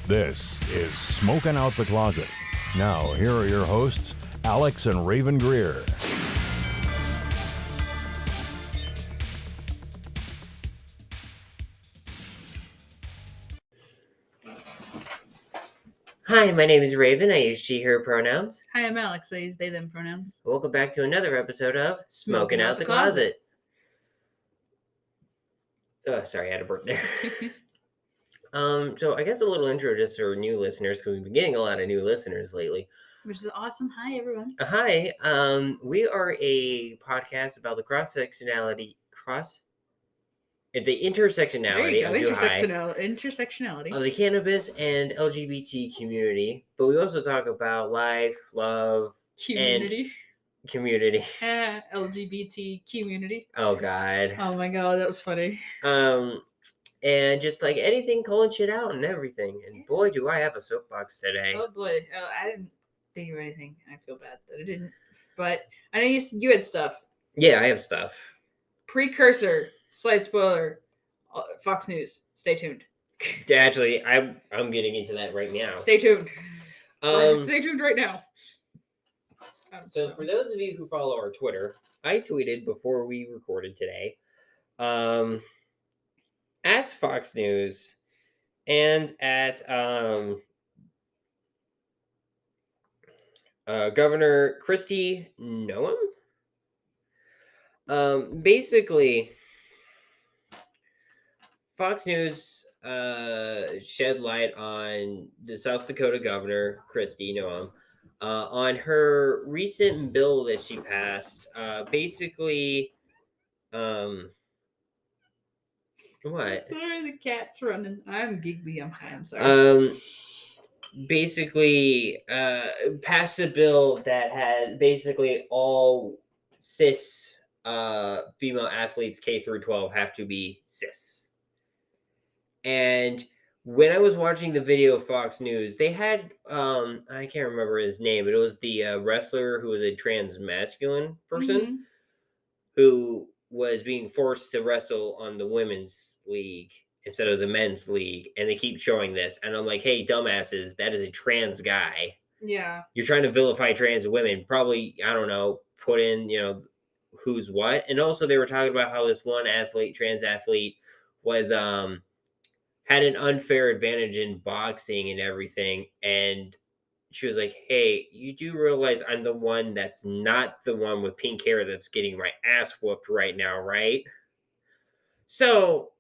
This is Smoking Out the Closet. Now, here are your hosts, Alex and Rayven Greer. Hi, my name is Rayven. I use she, her pronouns. Hi, I'm Alex. I use they, them pronouns. Welcome back to another episode of Smoking Out the Closet. Oh, sorry, I had a burp there. So I guess a little intro just for new listeners, because we've been getting a lot of new listeners lately. Which is awesome. Hi, everyone. Hi, we are a podcast about the intersectionality There you go. Intersectionality Intersectionality. of the cannabis and LGBT community, but we also talk about life, love, Community. and community. LGBT community. Oh God. Oh my God, that was funny. And just like anything, calling shit out and everything. And boy, do I have a soapbox today. Oh boy, I didn't think of anything. I feel bad that I didn't. But I know you had stuff. Yeah, I have stuff. Precursor, slight spoiler, Fox News. Stay tuned. Actually, I'm getting into that right now. Stay tuned. Stay tuned right now. So for those of you who follow our Twitter, I tweeted before we recorded today, at Fox News and at Governor Kristi Noem. Basically, Fox News shed light on the South Dakota Governor Kristi Noem on her recent bill that she passed. Basically, what? Sorry, the cat's running. I'm giggly. I'm high. I'm sorry. Basically, passed a bill that had basically all cis female athletes K through 12 have to be cis. And when I was watching the video of Fox News, they had I can't remember his name, but it was the wrestler who was a trans masculine person who was being forced to wrestle on the women's league instead of the men's league, and they keep showing this, and I'm like, hey, dumbasses, that is a trans guy. Yeah. You're trying to vilify trans women. Probably, I don't know, put in, who's what. And also they were talking about how this one trans athlete, was had an unfair advantage in boxing and everything, and she was like, hey, you do realize I'm the one that's not the one with pink hair that's getting my ass whooped right now, right? So,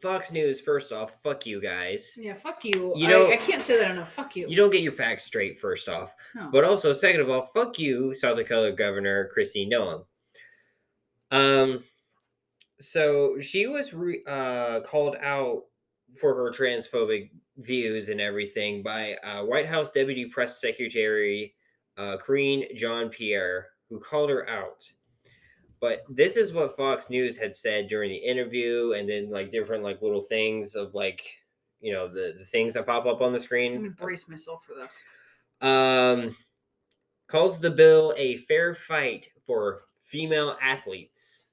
Fox News, first off, fuck you guys. Yeah, fuck you. I can't say that enough. Fuck you. You don't get your facts straight, first off. No. But also, second of all, fuck you, South Dakota Governor Kristi Noem. So she was called out for her transphobic views and everything by White House Deputy Press Secretary Karine Jean-Pierre, who called her out. But this is what Fox News had said during the interview, and then different little things of the things that pop up on the screen. I'm gonna brace myself for this. Calls the bill a fair fight for female athletes.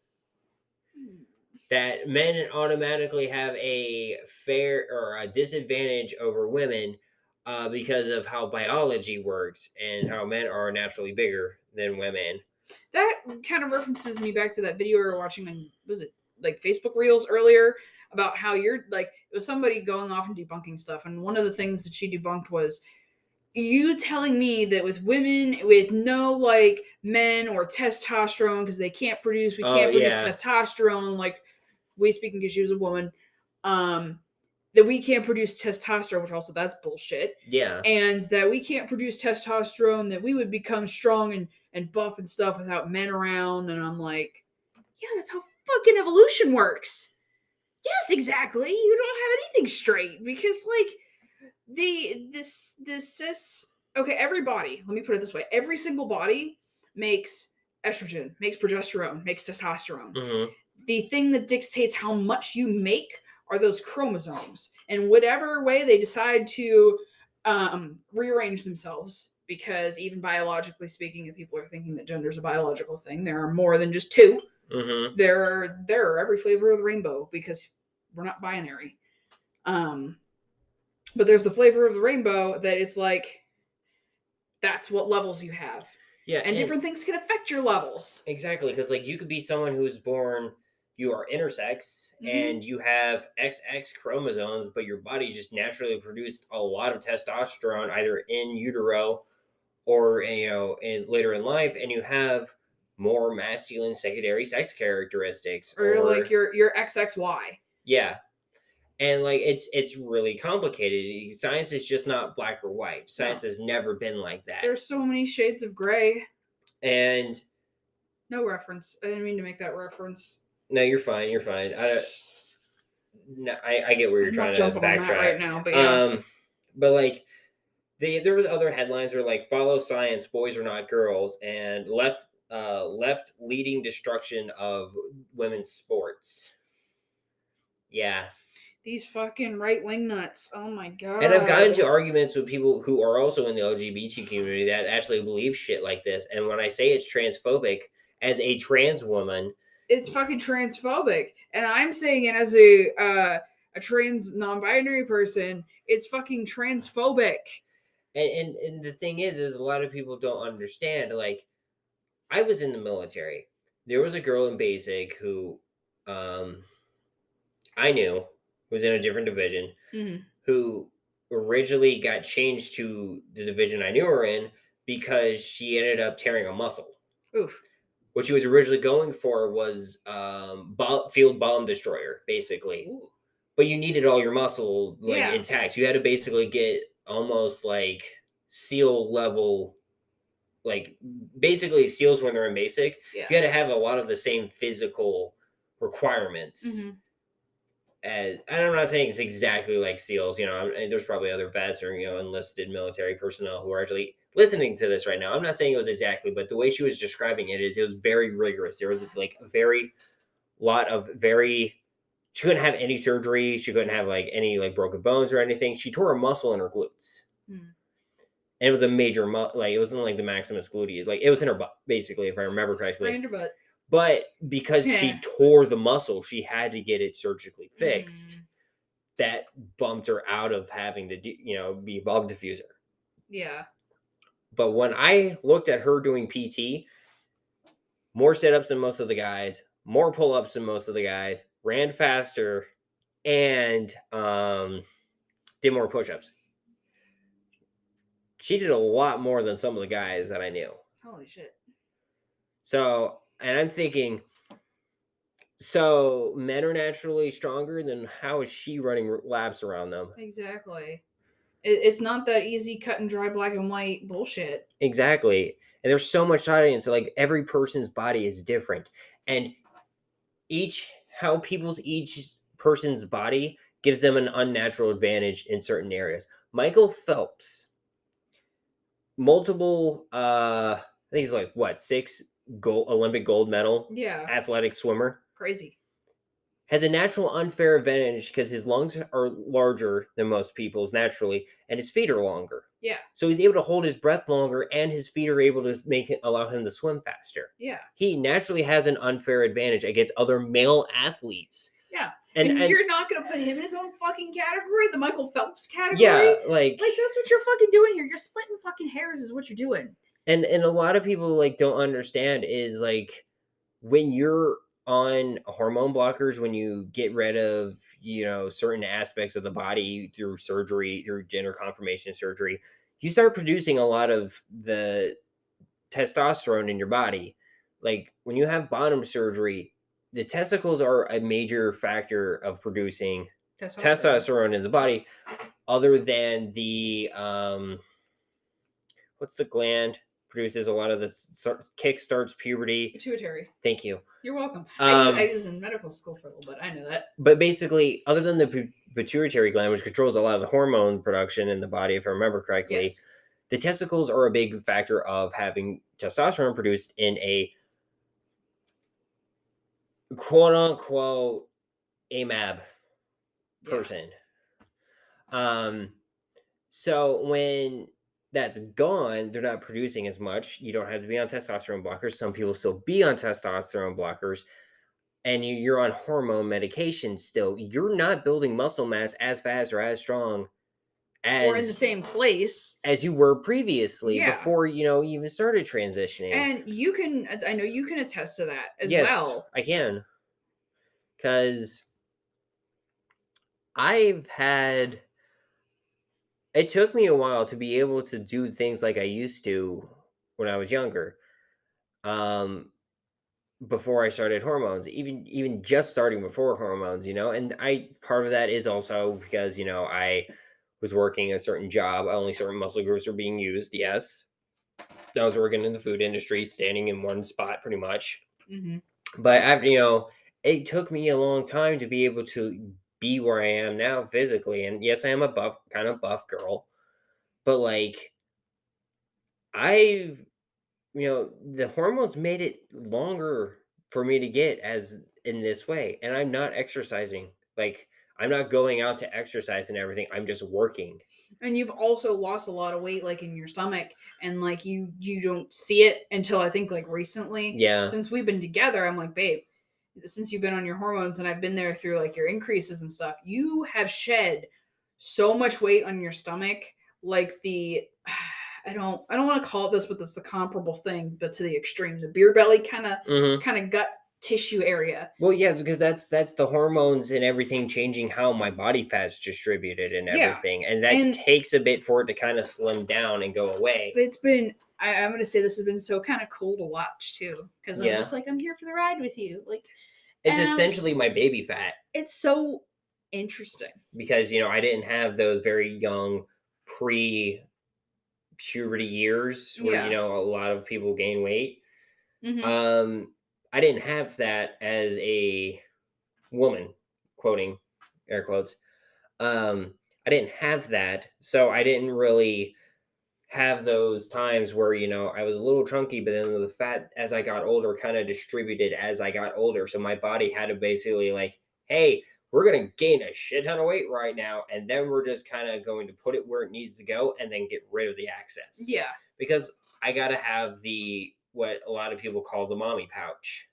That men automatically have a fair or a disadvantage over women because of how biology works and how men are naturally bigger than women. That kind of references me back to that video we were watching on, was it Facebook Reels earlier, about how you're it was somebody going off and debunking stuff. And one of the things that she debunked was you telling me that with women with no men or testosterone, because they can't produce, produce testosterone, we speaking because she was a woman, that we can't produce testosterone, which also that's bullshit. Yeah. And that we can't produce testosterone, that we would become strong and buff and stuff without men around. And I'm like, yeah, that's how fucking evolution works. Yes, exactly. You don't have anything straight because this cis, okay, every body, let me put it this way, every single body makes estrogen, makes progesterone, makes testosterone. Mm-hmm. The thing that dictates how much you make are those chromosomes, and whatever way they decide to rearrange themselves, because even biologically speaking, if people are thinking that gender is a biological thing, there are more than just two. Mm-hmm. There are every flavor of the rainbow, because we're not binary. But there's the flavor of the rainbow that is like, that's what levels you have. Yeah, And different things can affect your levels. exactly, because like you could be someone who's born, you are intersex, and you have XX chromosomes, but your body just naturally produced a lot of testosterone either in utero or later in life, and you have more masculine secondary sex characteristics, Or like your XXY. yeah. And like it's really complicated. Science is just not black or white. Science has never been like that. There's so many shades of gray. And no reference. I didn't mean to make that reference. No, you're fine. You're fine. I get where you're trying to backtrack right now, but yeah. But like there was other headlines where like follow science, boys are not girls, and left leading destruction of women's sports. Yeah. These fucking right-wing nuts. Oh my god. And I've gotten into arguments with people who are also in the LGBT community that actually believe shit like this. And when I say it's transphobic, as a trans woman, it's fucking transphobic. And I'm saying it as a trans non-binary person, it's fucking transphobic. And the thing is a lot of people don't understand. Like, I was in the military. There was a girl in basic who I knew was in a different division, who originally got changed to the division I knew her in because she ended up tearing a muscle. Oof. What she was originally going for was field bomb destroyer, basically. Ooh. But you needed all your muscle intact. You had to basically get almost like SEAL level, like basically SEALs when they're in basic. Yeah. You had to have a lot of the same physical requirements. And I'm not saying it's exactly like SEALs. There's probably other vets or enlisted military personnel who are actually listening to this right now. I'm not saying it was exactly, but the way she was describing it was very rigorous. There was like a she couldn't have any surgery. She couldn't have like any like broken bones or anything. She tore a muscle in her glutes. And it was a major, it wasn't like the maximus gluteus. Like it was in her butt, basically, if I remember correctly. Sprained her butt. But because she tore the muscle, she had to get it surgically fixed. That bumped her out of having to be a bomb diffuser. Yeah. But when I looked at her doing PT, more sit-ups than most of the guys, more pull-ups than most of the guys, ran faster, and did more push-ups. She did a lot more than some of the guys that I knew. Holy shit. So, and I'm thinking, so men are naturally stronger, then how is she running laps around them? Exactly. It's not that easy cut and dry black and white bullshit. Exactly. And there's so much science. So like every person's body is different. And each person's body gives them an unnatural advantage in certain areas. Michael Phelps, multiple I think he's like 6 Olympic gold medal athletic swimmer. Crazy. Has a natural unfair advantage because his lungs are larger than most people's naturally, and his feet are longer. Yeah. So he's able to hold his breath longer, and his feet are able to allow him to swim faster. Yeah. He naturally has an unfair advantage against other male athletes. Yeah. And you're not going to put him in his own fucking category, the Michael Phelps category? Yeah, like that's what you're fucking doing here. You're splitting fucking hairs is what you're doing. And a lot of people like don't understand is like when you're on hormone blockers, when you get rid of certain aspects of the body through surgery, through gender confirmation surgery, you start producing a lot of the testosterone in your body. Like when you have bottom surgery, the testicles are a major factor of producing testosterone in the body, other than the what's the gland produces a lot of this, kickstarts puberty. Pituitary. Thank you. You're welcome. I was in medical school for a little bit. I know that. But basically, other than the pituitary gland, which controls a lot of the hormone production in the body, if I remember correctly, the testicles are a big factor of having testosterone produced in a quote-unquote AMAB person. So when that's gone, they're not producing as much. You don't have to be on testosterone blockers. Some people still be on testosterone blockers, and you're on hormone medication still. You're not building muscle mass as fast or as strong or in the as same place. as you were previously Yeah. before, you even started transitioning. And I know you can attest to that as Yes, well. I can. Because it took me a while to be able to do things like I used to when I was younger. Before I started hormones, even just starting before hormones, and part of that is also because, I was working a certain job, only certain muscle groups were being used. Yes. I was working in the food industry, standing in one spot pretty much. Mm-hmm. But it took me a long time to be able to be where I am now physically. And yes, I am a kind of buff girl, but like I've, the hormones made it longer for me to get as in this way. And I'm not exercising. Like I'm not going out to exercise and everything. I'm just working. And you've also lost a lot of weight, like in your stomach, and like you don't see it until I think like recently. Yeah. Since we've been together, I'm like, babe, since you've been on your hormones and I've been there through like your increases and stuff, you have shed so much weight on your stomach, like the I don't want to call it this, but it's the comparable thing, but to the extreme, the beer belly kind of gut tissue area. Well, yeah, because that's the hormones and everything changing how my body fat's distributed and Yeah. everything, and that takes a bit for it to kind of slim down and go away. But it's been I'm gonna say this has been so kind of cool to watch too, because I'm just like, I'm here for the ride with you. Like it's essentially my baby fat. It's so interesting because I didn't have those very young pre-puberty years where a lot of people gain weight. Mm-hmm. I didn't have that as a woman, quoting air quotes. I didn't have that, so I didn't really have those times where I was a little chunky, but then the fat as I got older kind of distributed as I got older. So my body had to basically like, hey, we're gonna gain a shit ton of weight right now, and then we're just kind of going to put it where it needs to go, and then get rid of the excess. Yeah, because I gotta have what a lot of people call the mommy pouch.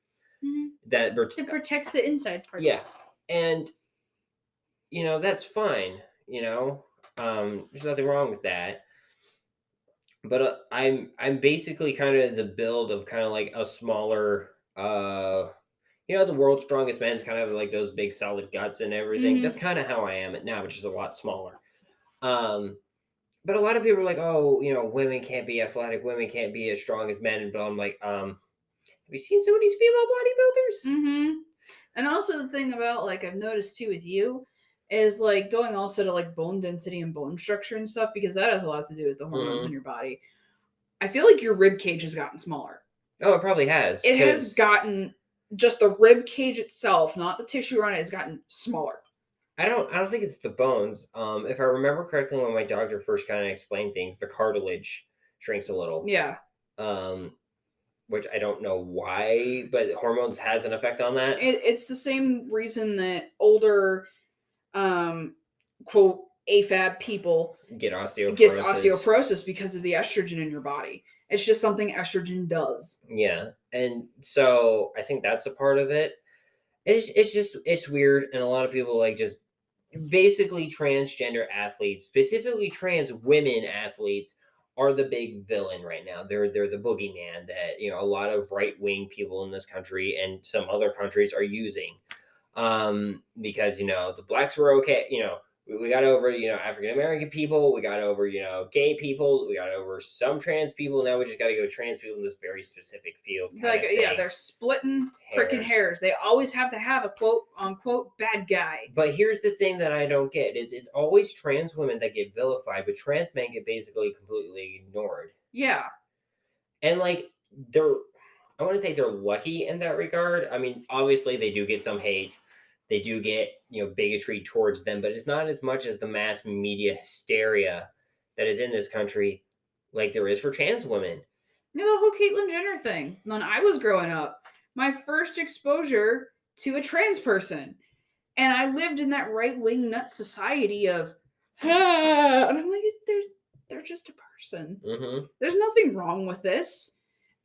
Mm-hmm. That it protects the inside parts. Yeah, and that's fine. There's nothing wrong with that. But I'm basically kind of the build of kind of like a smaller, the world's strongest men's kind of like those big solid guts and everything. Mm-hmm. That's kind of how I am now, which is a lot smaller. But a lot of people are like, oh, women can't be athletic, women can't be as strong as men. But I'm like, have you seen some of these female bodybuilders? Mm-hmm. And also the thing about like I've noticed too with you is like going also to like bone density and bone structure and stuff, because that has a lot to do with the hormones in your body. I feel like your rib cage has gotten smaller. Oh, it probably has. It has gotten, just the rib cage itself, not the tissue around it, has gotten smaller. I don't think it's the bones. If I remember correctly, when my doctor first kind of explained things, the cartilage shrinks a little. Yeah. Which I don't know why, but hormones has an effect on that. It's the same reason that older, quote, AFAB people get osteoporosis because of the estrogen in your body. It's just something estrogen does. Yeah, and so I think that's a part of it. It's weird, and a lot of people like just basically transgender athletes, specifically trans women athletes, are the big villain right now. They're the boogeyman that a lot of right wing people in this country and some other countries are using, because the blacks were okay. We got over African American people, we got over gay people, we got over some trans people. Now we just got to go trans people in this very specific field. Like they're splitting freaking hairs. They always have to have a quote unquote bad guy. But here's the thing that I don't get is it's always trans women that get vilified, but trans men get basically completely ignored. Yeah, and like I want to say they're lucky in that regard. I mean, obviously they do get some hate. They do get, bigotry towards them, but it's not as much as the mass media hysteria that is in this country like there is for trans women. The whole Caitlyn Jenner thing. When I was growing up, my first exposure to a trans person, and I lived in that right-wing nut society of, and I'm like, they're just a person. Mm-hmm. There's nothing wrong with this.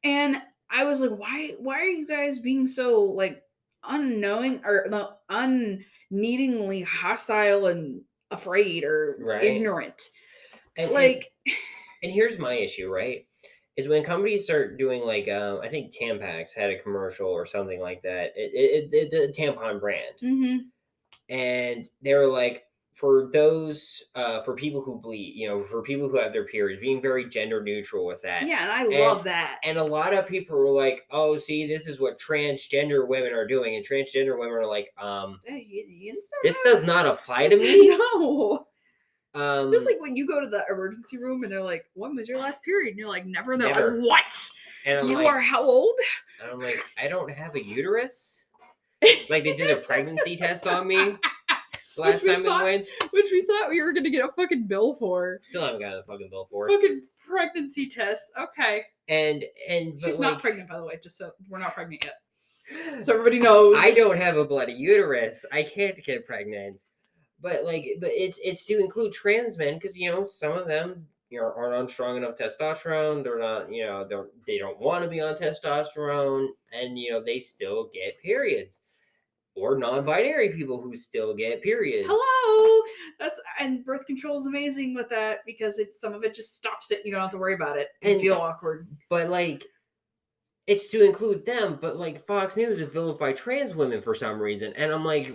And I was like, why are you guys being so like unknowing or unneedingly hostile and afraid or ignorant. And here's my issue, right? Is when companies start doing like I think Tampax had a commercial or something like that. The tampon brand, and they were like, for those for people who bleed, for people who have their periods, being very gender neutral with that. Yeah, and I love that. And a lot of people were like, "Oh, see, this is what transgender women are doing," and transgender women are like, "This does not apply to me." No. Just like when you go to the emergency room and they're like, "When was your last period?" And you're like, "Never." And they're Never. like, "What? And you are how old?" And I'm like, "I don't have a uterus." Like they did a pregnancy test on me last time we went, which we thought we were gonna get a fucking bill for. Still haven't gotten a fucking bill for. Fucking pregnancy test. Okay. And she's not pregnant, by the way. Just so we're not pregnant yet, so everybody knows. I don't have a bloody uterus. I can't get pregnant. But it's to include trans men because some of them aren't on strong enough testosterone. They're not they don't want to be on testosterone, and they still get periods. Or non-binary people who still get periods. Hello, and birth control is amazing with that because some of it just stops it. You don't have to worry about it and feel awkward. But it's to include them. But Fox News would vilify trans women for some reason, and I'm like,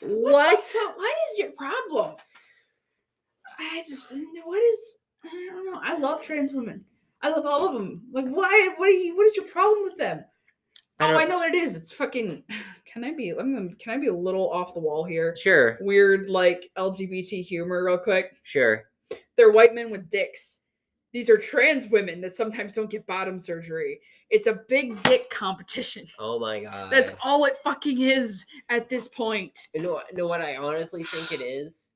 what? What is your problem? I don't know. I love trans women. I love all of them. Like, why? What is your problem with them? I know what it is. It's fucking. Can I be a little off the wall here? Sure. Weird, LGBT humor, real quick. Sure. They're white men with dicks. These are trans women that sometimes don't get bottom surgery. It's a big dick competition. Oh my god. That's all it fucking is at this point. You know what I honestly think it is?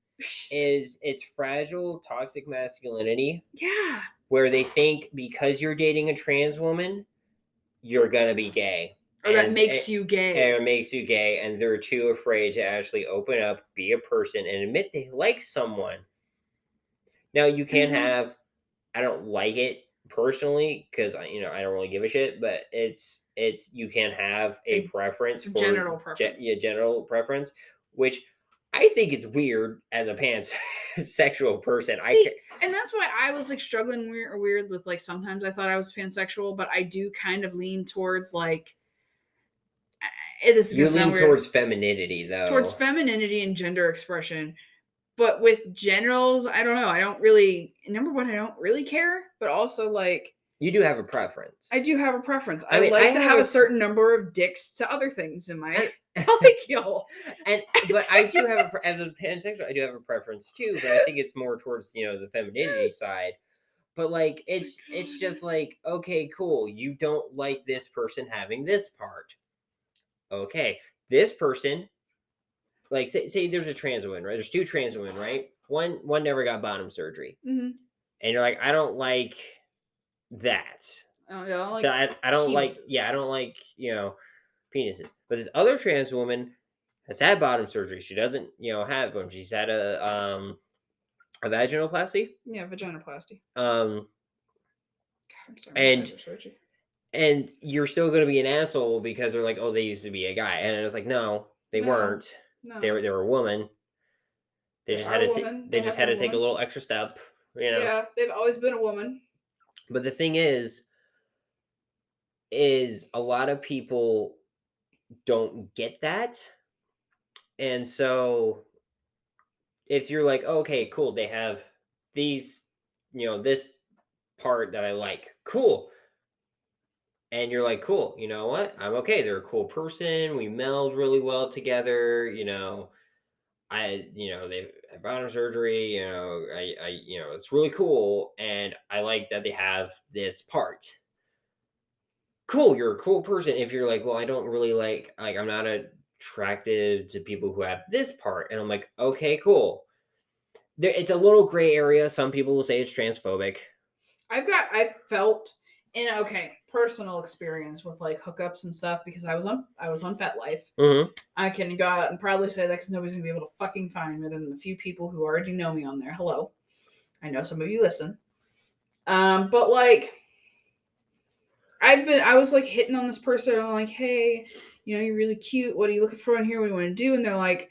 Is it's fragile, toxic masculinity. Yeah. Where they think because you're dating a trans woman, you're gonna be gay. Or that makes you gay. And it makes you gay, and they're too afraid to actually open up, be a person, and admit they like someone. Now you can have, I don't like it personally because I don't really give a shit, but it's you can have a preference for genital preference. Genital preference, which I think it's weird as a pansexual person. And that's why I was struggling weird with sometimes I thought I was pansexual, but I do kind of lean towards you lean towards femininity though. Towards femininity and gender expression. But with genitals, I don't know. I don't really, number one, I don't really care, but also you do have a preference. I do have a preference. I like to have a certain number of dicks to other things in my molecule. But I do have as a pansexual, I do have a preference too, but I think it's more towards, the femininity side. But it's just okay, cool. You don't like this person having this part. Okay. This person, say there's a trans woman, right? There's two trans women, right? One never got bottom surgery. Mm-hmm. And you're like, I don't like that. I don't like I don't penises. I don't like, penises. But this other trans woman has had bottom surgery. She doesn't, have one. She's had a vaginoplasty. Yeah, vaginoplasty. God, I'm sorry, and you're still going to be an asshole because they're like, oh, they used to be a guy. And I was like, no, they weren't. No. They were a woman. They just had to take a little extra step. Yeah, they've always been a woman. But the thing is a lot of people don't get that. And so if you're like, oh, okay, cool, they have these, this part that I like, cool. And you're like, cool, you know what? I'm okay. They're a cool person. We meld really well together. They've had bottom surgery. It's really cool. And I like that they have this part. Cool. You're a cool person. If you're like, well, I don't really I'm not attracted to people who have this part. And I'm like, okay, cool. It's a little gray area. Some people will say it's transphobic. I've felt personal experience with hookups and stuff because I was on FetLife. Mm-hmm. I can go out and proudly say that because nobody's gonna be able to fucking find me than the few people who already know me on there. Hello, I know some of you listen, but I was hitting on this person. I'm like, hey, you're really cute. What are you looking for in here? What do you want to do? And they're like,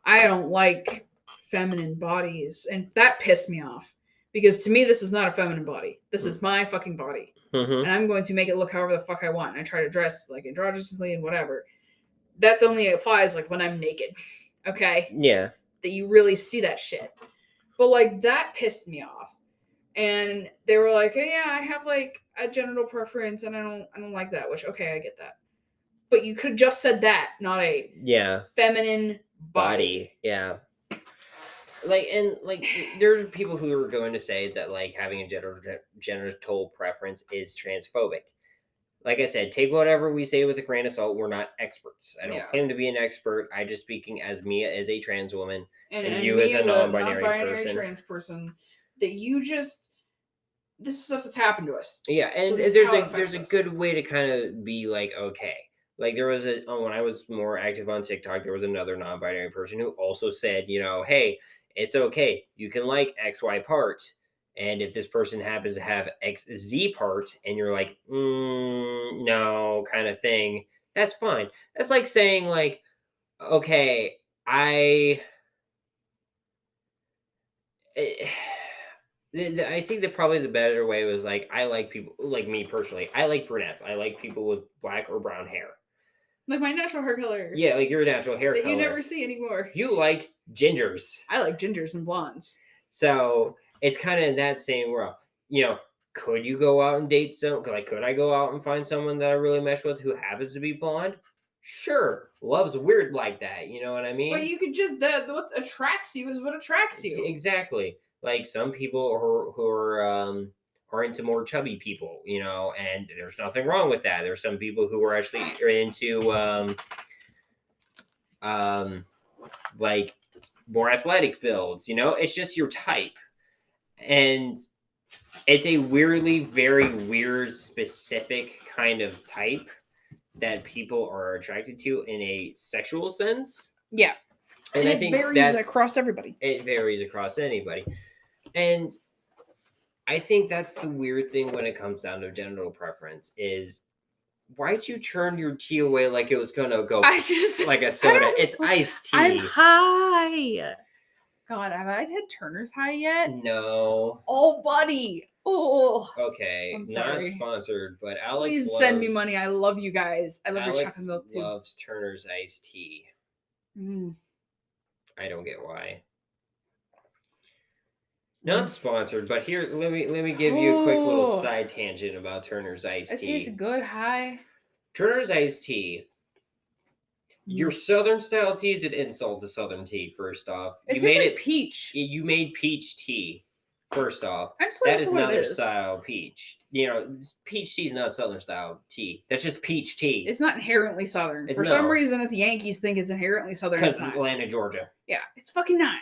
I don't like feminine bodies, and that pissed me off because to me this is not a feminine body. This is my fucking body, and I'm going to make it look however the fuck I want. And I try to dress like androgynously and whatever. That only applies like when I'm naked, okay? Yeah. That you really see that shit. But like that pissed me off. And they were like, oh, yeah, I have like a genital preference and I don't like that, which okay, I get that. But you could have just said that, not a feminine body. Yeah. Like, and like there's people who are going to say that like having a genital preference is transphobic. Like I said, take whatever we say with a grain of salt. We're not experts. I don't claim to be an expert. I just speaking as me as a trans woman and you as a non-binary person. trans person. That you just this is stuff that's happened to us. Yeah, and so there's a good way to kind of be like, okay. Like there was when I was more active on TikTok, there was another non-binary person who also said, you know, hey, it's okay. You can like XY part. And if this person happens to have XZ part and you're like, no, kind of thing, that's fine. That's like saying like, okay, I think that probably the better way was like, I like people, like me personally, I like brunettes. I like people with black or brown hair. Like my natural hair color. Yeah, like your natural hair color. That you never see anymore. You like gingers. I like gingers and blondes. So it's kind of in that same world. You know, could you go out and date could I go out and find someone that I really mesh with who happens to be blonde? Sure. Love's weird like that. You know what I mean? But you could just, what attracts you is what attracts you. Exactly. Like some people who are into more chubby people, you know, and there's nothing wrong with that. There's some people who are actually into like more athletic builds, you know. It's just your type. And it's a very weird, specific kind of type that people are attracted to in a sexual sense. Yeah. And I think it varies across everybody. It varies across anybody. And I think that's the weird thing when it comes down to genital preference is why'd you turn your tea away like it was going to go like a soda? It's iced tea. I'm high. God, have I had Turner's High yet? No. Oh, buddy. Oh. Okay. Not sponsored, but Alex Please send me money. I love you guys. I love your chocolate milk too. Loves Turner's iced tea. I don't get why. Not sponsored, but here let me give you a quick little side tangent about Turner's iced tea. It tastes good. High. Turner's iced tea. Your Southern style tea is an insult to Southern tea. First off, you made it peach. You made peach tea. First off, that is another style peach. You know, peach tea is not Southern style tea. That's just peach tea. It's not inherently Southern. For some reason, us Yankees think it's inherently Southern. Because it's Atlanta, Georgia. Yeah, it's fucking not.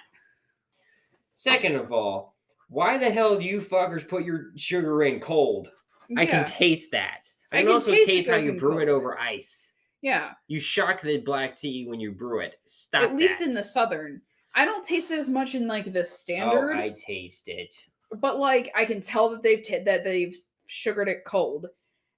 Second of all, why the hell do you fuckers put your sugar in cold? Yeah. I can taste that. I can also taste how you brew it over ice. Yeah. You shock the black tea when you brew it. Stop At least in the Southern. I don't taste it as much in like the standard. Oh, I taste it. But like I can tell that they've sugared it cold.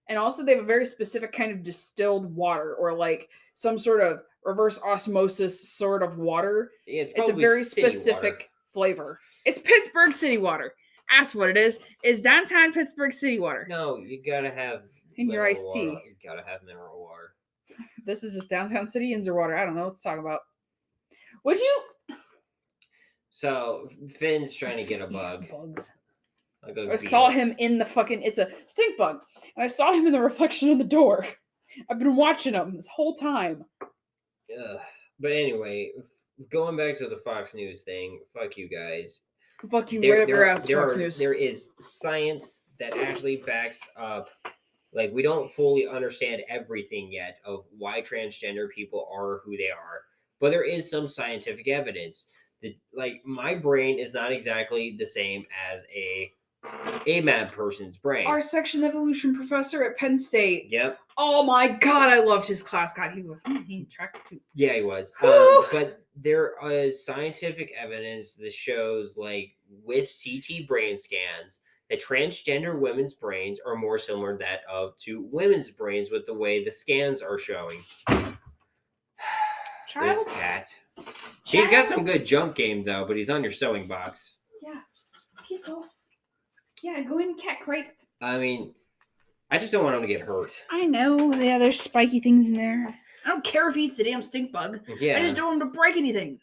And also they have a very specific kind of distilled water or like some sort of reverse osmosis sort of water. Yeah, it's a very specific flavor. It's Pittsburgh City water. Ask what it is. It's downtown Pittsburgh City water. No, you gotta have in your iced tea. You gotta have mineral water. This is just downtown City Inns or water. I don't know what to talk about. Would you? So Finn's trying to get a bug. Bugs. I saw him in the fucking. It's a stink bug, and I saw him in the reflection of the door. I've been watching him this whole time. But anyway, going back to the Fox News thing. Fuck you guys. Fuck you, right up your ass, Fox News. There is science that actually backs up. Like, we don't fully understand everything yet of why transgender people are who they are. But there is some scientific evidence. Like, my brain is not exactly the same as a mad person's brain. Our section evolution professor at Penn State. Yep. Oh my God, I loved his class. God, he attracted to. Yeah, he was. But there is scientific evidence that shows, like, with CT brain scans, that transgender women's brains are more similar to that to women's brains with the way the scans are showing. This cat. He's got some good jump game though, but he's on your sewing box. Yeah. Piss off. Yeah, go in cat crate. I mean, I just don't want him to get hurt. I know. Yeah, there's spiky things in there. I don't care if he eats the damn stink bug. Yeah. I just don't want him to break anything.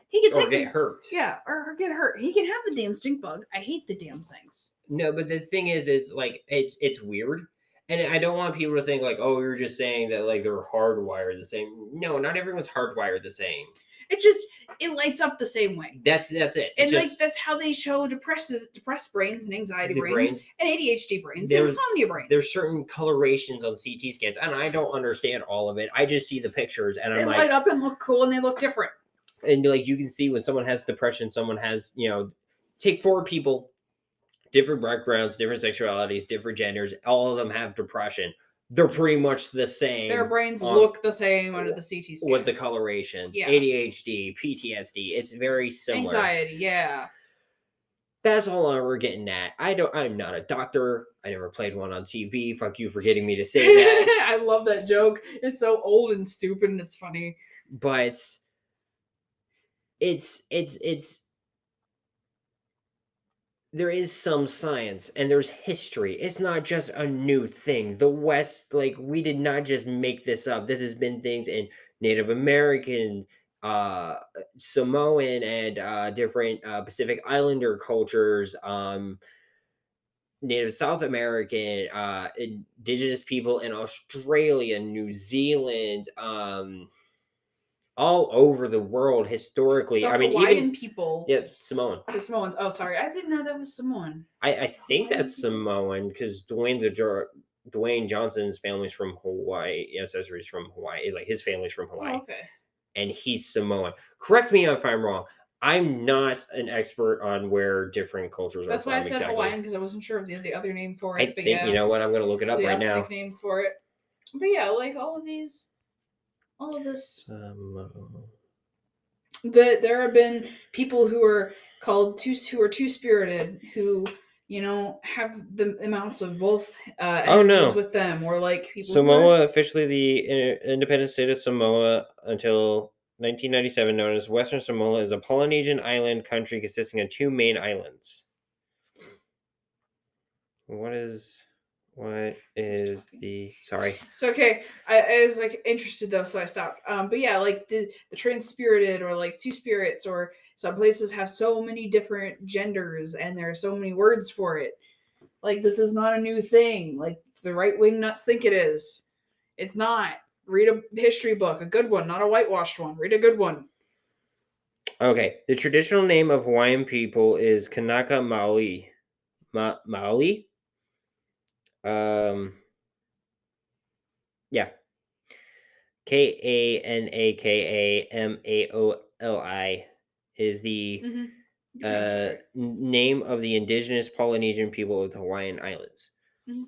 He can Or get hurt. Yeah, or get hurt. He can have the damn stink bug. I hate the damn things. No, but the thing is like it's weird. And I don't want people to think like, oh, you're just saying that like they're hardwired the same. No, not everyone's hardwired the same. It lights up the same way. That's it. And like that's how they show depressed brains and anxiety brains and ADHD brains and insomnia brains. There's certain colorations on CT scans, and I don't understand all of it. I just see the pictures, and I'm like, they light up and look cool, and they look different. And like you can see when someone has depression, someone has take 4 people, different backgrounds, different sexualities, different genders. All of them have depression. They're pretty much the same. Their brains look the same under the CT scan. With the colorations. Yeah. ADHD, PTSD. It's very similar. Anxiety, yeah. That's all we're getting at. I'm not a doctor. I never played one on TV. Fuck you for getting me to say that. I love that joke. It's so old and stupid and it's funny. But it's there is some science and there's history. It's not just a new thing. The West, like, we did not just make this up. This has been things in Native American, Samoan, and different Pacific Islander cultures, Native South American, indigenous people in Australia, New Zealand, all over the world historically. The Hawaiian people. Yeah, Samoan. The Samoans. Oh, sorry. I didn't know that was Samoan. I think that's Samoan because Dwayne Johnson's family's from Hawaii. Ancestry's from Hawaii. Like his family's from Hawaii. Oh, okay. And he's Samoan. Correct me if I'm wrong. I'm not an expert on where different cultures are from. That's why I said exactly. Hawaiian because I wasn't sure of the other name for it. I think you know what? I'm going to look it up right now. Name for it. But yeah, like all of this. There have been people who are called two-spirited who have the amounts of both energies with them, or like people. Samoa, officially the independent state of Samoa until 1997, known as Western Samoa, is a Polynesian island country consisting of 2 main islands. What is the sorry? It's okay. I was like interested though, so I stopped. But yeah, like the trans-spirited, or like 2 spirits, or some places have so many different genders and there are so many words for it. Like this is not a new thing. Like the right-wing nuts think it is. It's not. Read a history book, a good one, not a whitewashed one. Read a good one. Okay. The traditional name of Hawaiian people is Kanaka Maoli. Maoli? Yeah. Kanakamaoli is the name of the indigenous Polynesian people of the Hawaiian Islands. Mm-hmm.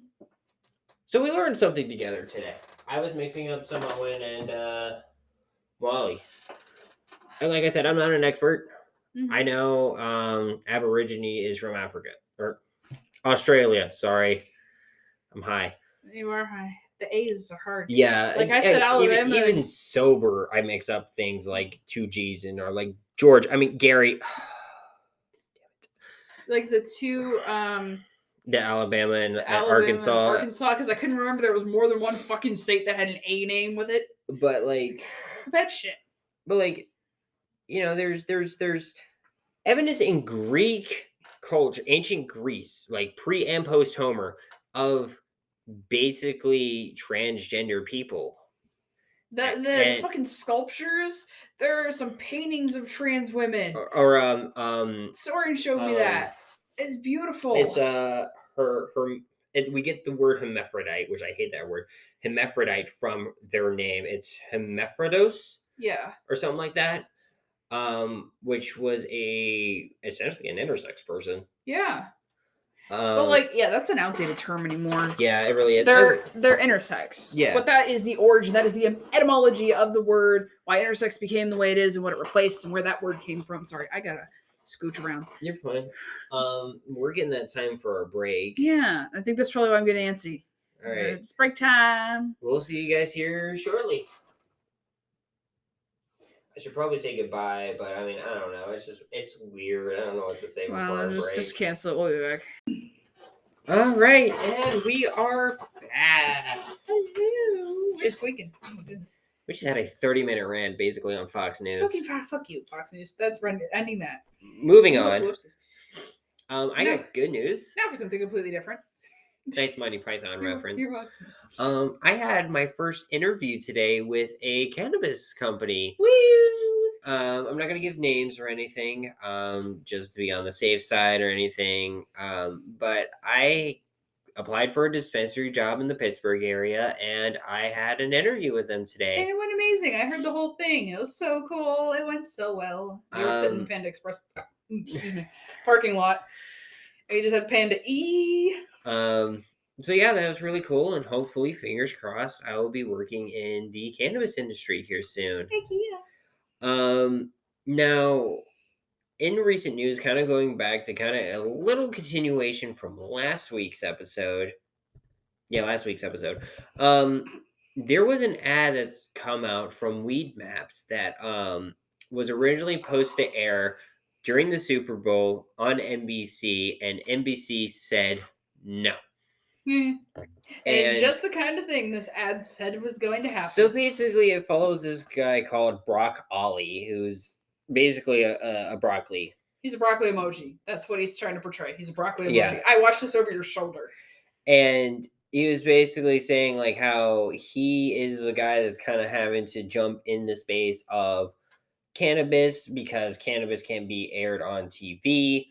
So we learned something together today. I was mixing up Samoan and Maoli. And like I said, I'm not an expert. Mm-hmm. I know Aborigine is from Africa or Australia. Sorry. I'm high. You are high. The A's are hard. Yeah. Like I said, Alabama. Even sober, I mix up things like 2 G's and or like George. I mean, Gary. Like the 2. The Alabama and Arkansas. Arkansas, because I couldn't remember there was more than one fucking state that had an A name with it. But like. That shit. But like, there's evidence in Greek culture, ancient Greece, like pre and post Homer, of basically transgender people. The fucking sculptures. There are some paintings of trans women. Soren showed me that. It's beautiful. It's we get the word hermaphrodite, which I hate that word. Hermaphrodite from their name. It's Hermaphroditos. Yeah. Or something like that. Which was essentially an intersex person. Yeah. But like, yeah, that's an outdated term anymore. Yeah, it really is. They're intersex. Yeah. But that is the origin. That is the etymology of the word. Why intersex became the way it is and what it replaced and where that word came from. Sorry, I gotta scooch around. You're fine. We're getting that time for our break. Yeah, I think that's probably why I'm getting antsy. All right, it's break time. We'll see you guys here shortly. I should probably say goodbye, but I mean, I don't know. It's weird. I don't know what to say before Well, our break. just cancel it. We'll be back. All right, and we are back. Hello. We're squeaking. Oh my goodness. We just had a 30-minute rant basically on Fox News. Fuck you, Fox News. That's ending that. Moving on. Whoopsies. I got good news. Now for something completely different. Nice Monty Python reference. You're welcome. I had my first interview today with a cannabis company. Woo! I'm not gonna give names or anything, just to be on the safe side or anything. But I applied for a dispensary job in the Pittsburgh area, and I had an interview with them today. And it went amazing. I heard the whole thing. It was so cool. It went so well. You were sitting in the Panda Express parking lot. And you just had Panda E. So yeah, that was really cool, and hopefully, fingers crossed, I will be working in the cannabis industry here soon. Heck yeah. Now, in recent news, kind of going back to kind of a little continuation from last week's episode. Yeah, last week's episode. There was an ad that's come out from Weedmaps that was originally supposed to air during the Super Bowl on NBC, and NBC said no. And it's just the kind of thing this ad said was going to happen. So basically, it follows this guy called Brock Ollie, who's basically a broccoli. He's a broccoli emoji. That's what he's trying to portray. He's a broccoli emoji. Yeah. I watched this over your shoulder. And he was basically saying like how he is the guy that's kind of having to jump in the space of cannabis because cannabis can be aired on TV.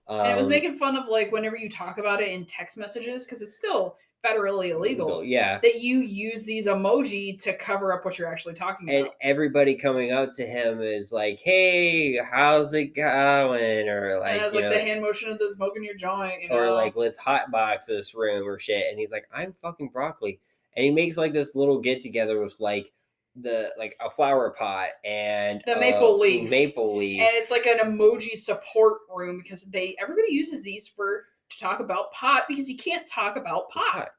And it was making fun of like whenever you talk about it in text messages, because it's still federally illegal. Yeah. That you use these emoji to cover up what you're actually talking about. And everybody coming up to him is like, "Hey, how's it going?" Or like, and it's like the hand motion of the smoking your joint, you know? Or like, "Let's hotbox this room" or shit. And he's like, "I'm fucking broccoli," and he makes like this little get together with like a flower pot and the maple leaf, and it's like an emoji support room because everybody uses these to talk about pot because you can't talk about pot.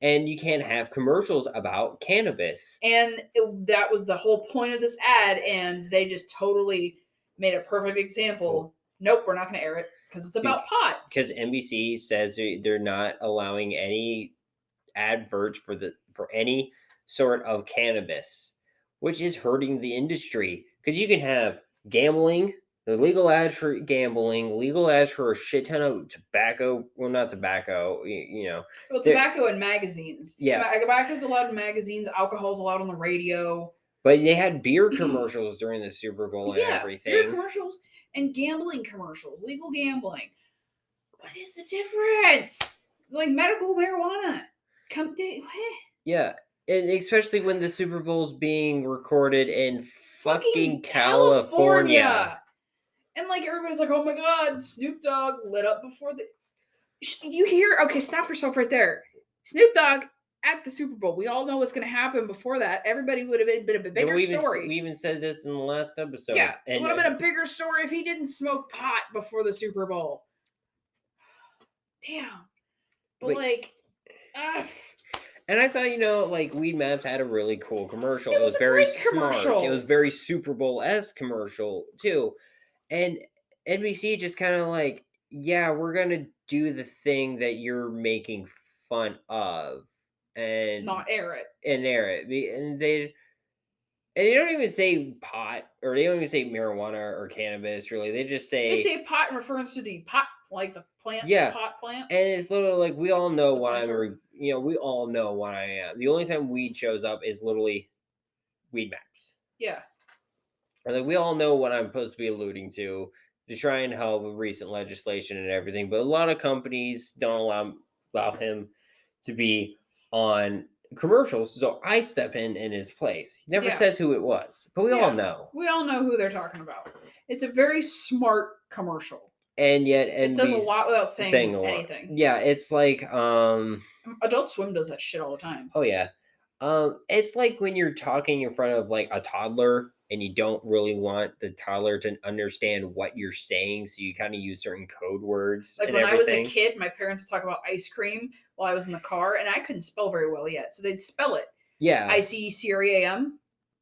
And you can't have commercials about cannabis. And that was the whole point of this ad, and they just totally made a perfect example. Nope, we're not going to air it because it's about pot. Because NBC says they're not allowing any adverts for any sort of cannabis, which is hurting the industry. Because you can have gambling, the legal ads for gambling, legal ads for a shit ton of tobacco. Well, not tobacco, you know. Well, tobacco in magazines. Yeah. Tobacco's allowed in magazines. Alcohol's allowed on the radio. But they had beer commercials during the Super Bowl and everything. Beer commercials and gambling commercials. Legal gambling. What is the difference? Like medical marijuana. Yeah. And especially when the Super Bowl's being recorded in fucking California. And like everybody's like, oh my God, Snoop Dogg lit up before the. You hear? Okay, stop yourself right there. Snoop Dogg at the Super Bowl. We all know what's going to happen before that. Everybody would have been a bigger story. We even said this in the last episode. Yeah, it would have been a bigger story if he didn't smoke pot before the Super Bowl. Damn. But and I thought, like Weedmaps had a really cool commercial. It was very smart. It was very Super Bowl-esque commercial too. And NBC just kind of like, yeah, we're going to do the thing that you're making fun of and not air it. And they don't even say pot, or they don't even say marijuana or cannabis, really. They just say pot in reference to the pot, like the plant, yeah, the pot plant. And it's literally like, we all know what we all know what I am. The only time weed shows up is literally Weedmaps. Yeah. Or like, we all know what I'm supposed to be alluding to try and help with recent legislation and everything. But a lot of companies don't allow him to be on commercials, so I step in his place. He never says who it was, but we all know. We all know who they're talking about. It's a very smart commercial. And yet it says a lot without saying anything. Yeah, it's like Adult Swim does that shit all the time. Oh yeah. It's like when you're talking in front of like a toddler and you don't really want the toddler to understand what you're saying, so you kind of use certain code words. Like when I was a kid, my parents would talk about ice cream while I was in the car, and I couldn't spell very well yet, so they'd spell it. Yeah. ICECREAM,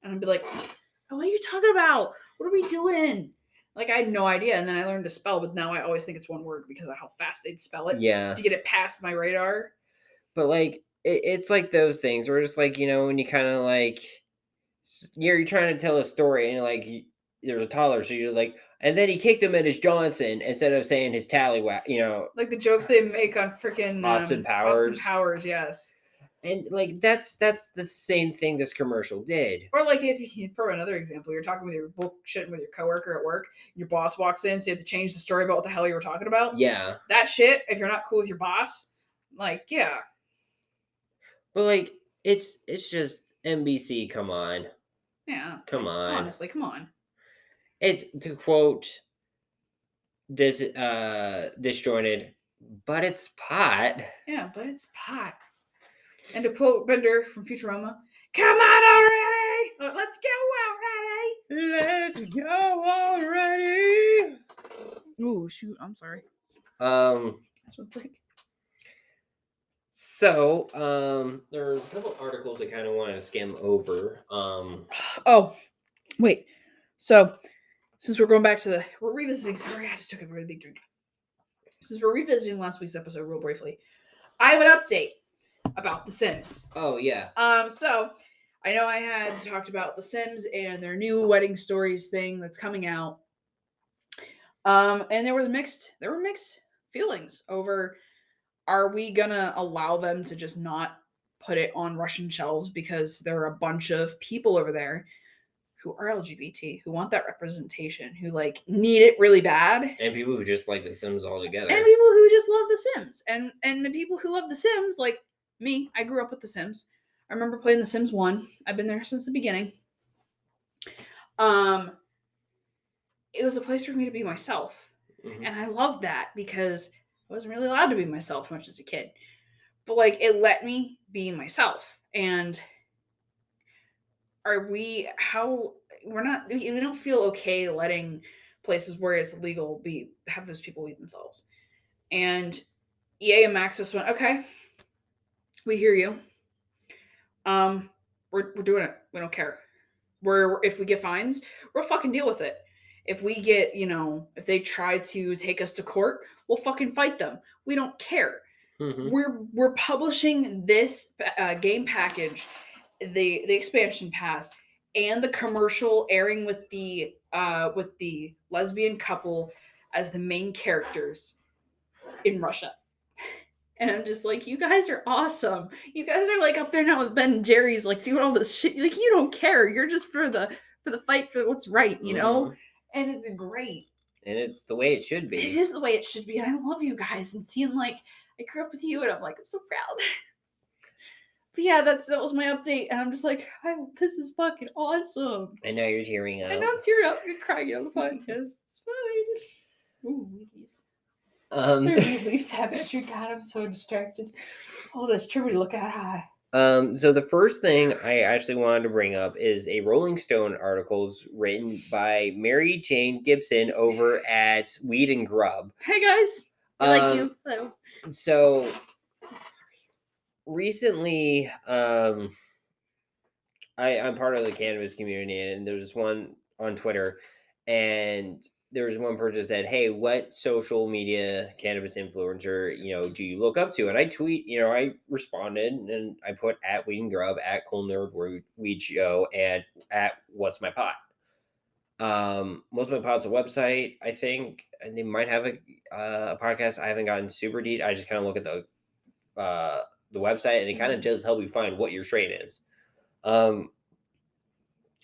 and I'd be like, What are you talking about? What are we doing? Like, I had no idea. And then I learned to spell, but now I always think it's one word because of how fast they'd spell it Yeah. to get it past my radar. But like, it's like those things where just like, when you kind of like, you're trying to tell a story and like, there's a toddler, so you're like, and then he kicked him at his Johnson instead of saying his tallywhack, Like the jokes they make on freaking Austin Powers. Austin Powers, yes. And like that's the same thing this commercial did. Or like if you for another example, you're talking with your bullshit with your coworker at work, and your boss walks in, so you have to change the story about what the hell you were talking about. Yeah. That shit, if you're not cool with your boss, like, yeah. But like it's just NBC, come on. Yeah. Come on. Honestly, come on. It's, to quote disjointed, but it's pot. Yeah, but it's pot. And to quote Bender from Futurama, come on already! Let's go already! Let's go already! Ooh, shoot, I'm sorry. That's a break. So, there are a couple articles I kind of wanted to skim over. Oh, wait. So, since we're going back to we're revisiting. Sorry, I just took a really big drink. Since we're revisiting last week's episode real briefly, I have an update about The Sims. Oh yeah. So I know I had talked about The Sims and their new wedding stories thing that's coming out. And there were mixed feelings over, are we gonna allow them to just not put it on Russian shelves because there are a bunch of people over there who are LGBT, who want that representation, who like need it really bad. And people who just like The Sims altogether. And people who just love The Sims. And the people who love The Sims, like me, I grew up with The Sims. I remember playing The Sims 1. I've been there since the beginning. It was a place for me to be myself. Mm-hmm. And I loved that because I wasn't really allowed to be myself much as a kid. But like it let me be myself. And we don't feel okay letting places where it's legal have those people be themselves. And EA and Maxis went, okay, we hear you. We're doing it. We don't care. If we get fines, we'll fucking deal with it. If we get, if they try to take us to court, we'll fucking fight them. We don't care. Mm-hmm. We're publishing this game package, the expansion pass, and the commercial airing with the lesbian couple as the main characters in Russia. And I'm just like, you guys are awesome. You guys are like up there now with Ben and Jerry's, like doing all this shit. Like, you don't care. You're just for the fight for what's right, you know? Mm-hmm. And it's great. And it's the way it should be. It is the way it should be. And I love you guys. And seeing like, I grew up with you and I'm like, I'm so proud. But yeah, that was my update. And I'm just like, this is fucking awesome. I know you're tearing up. I know I'm tearing up. You're crying on the podcast. It's fine. Ooh, weed leaves. Weed leaves tapestry. God, I'm so distracted. Oh, that's true. We look at high. So the first thing I actually wanted to bring up is a Rolling Stone articles written by Mary Jane Gibson over at Weed and Grub. Hey guys, I like you. Hello. So recently, I'm part of the cannabis community, and there's one on Twitter, and there was one person that said, "Hey, what social media cannabis influencer, do you look up to?" And I I responded and I put at Weed and Grub, at Cool Nerd Weed Show, and at What's My Pot. What's My Pot's a website, I think, and they might have a podcast. I haven't gotten super deep. I just kind of look at the website, and it kind of does help you find what your strain is. But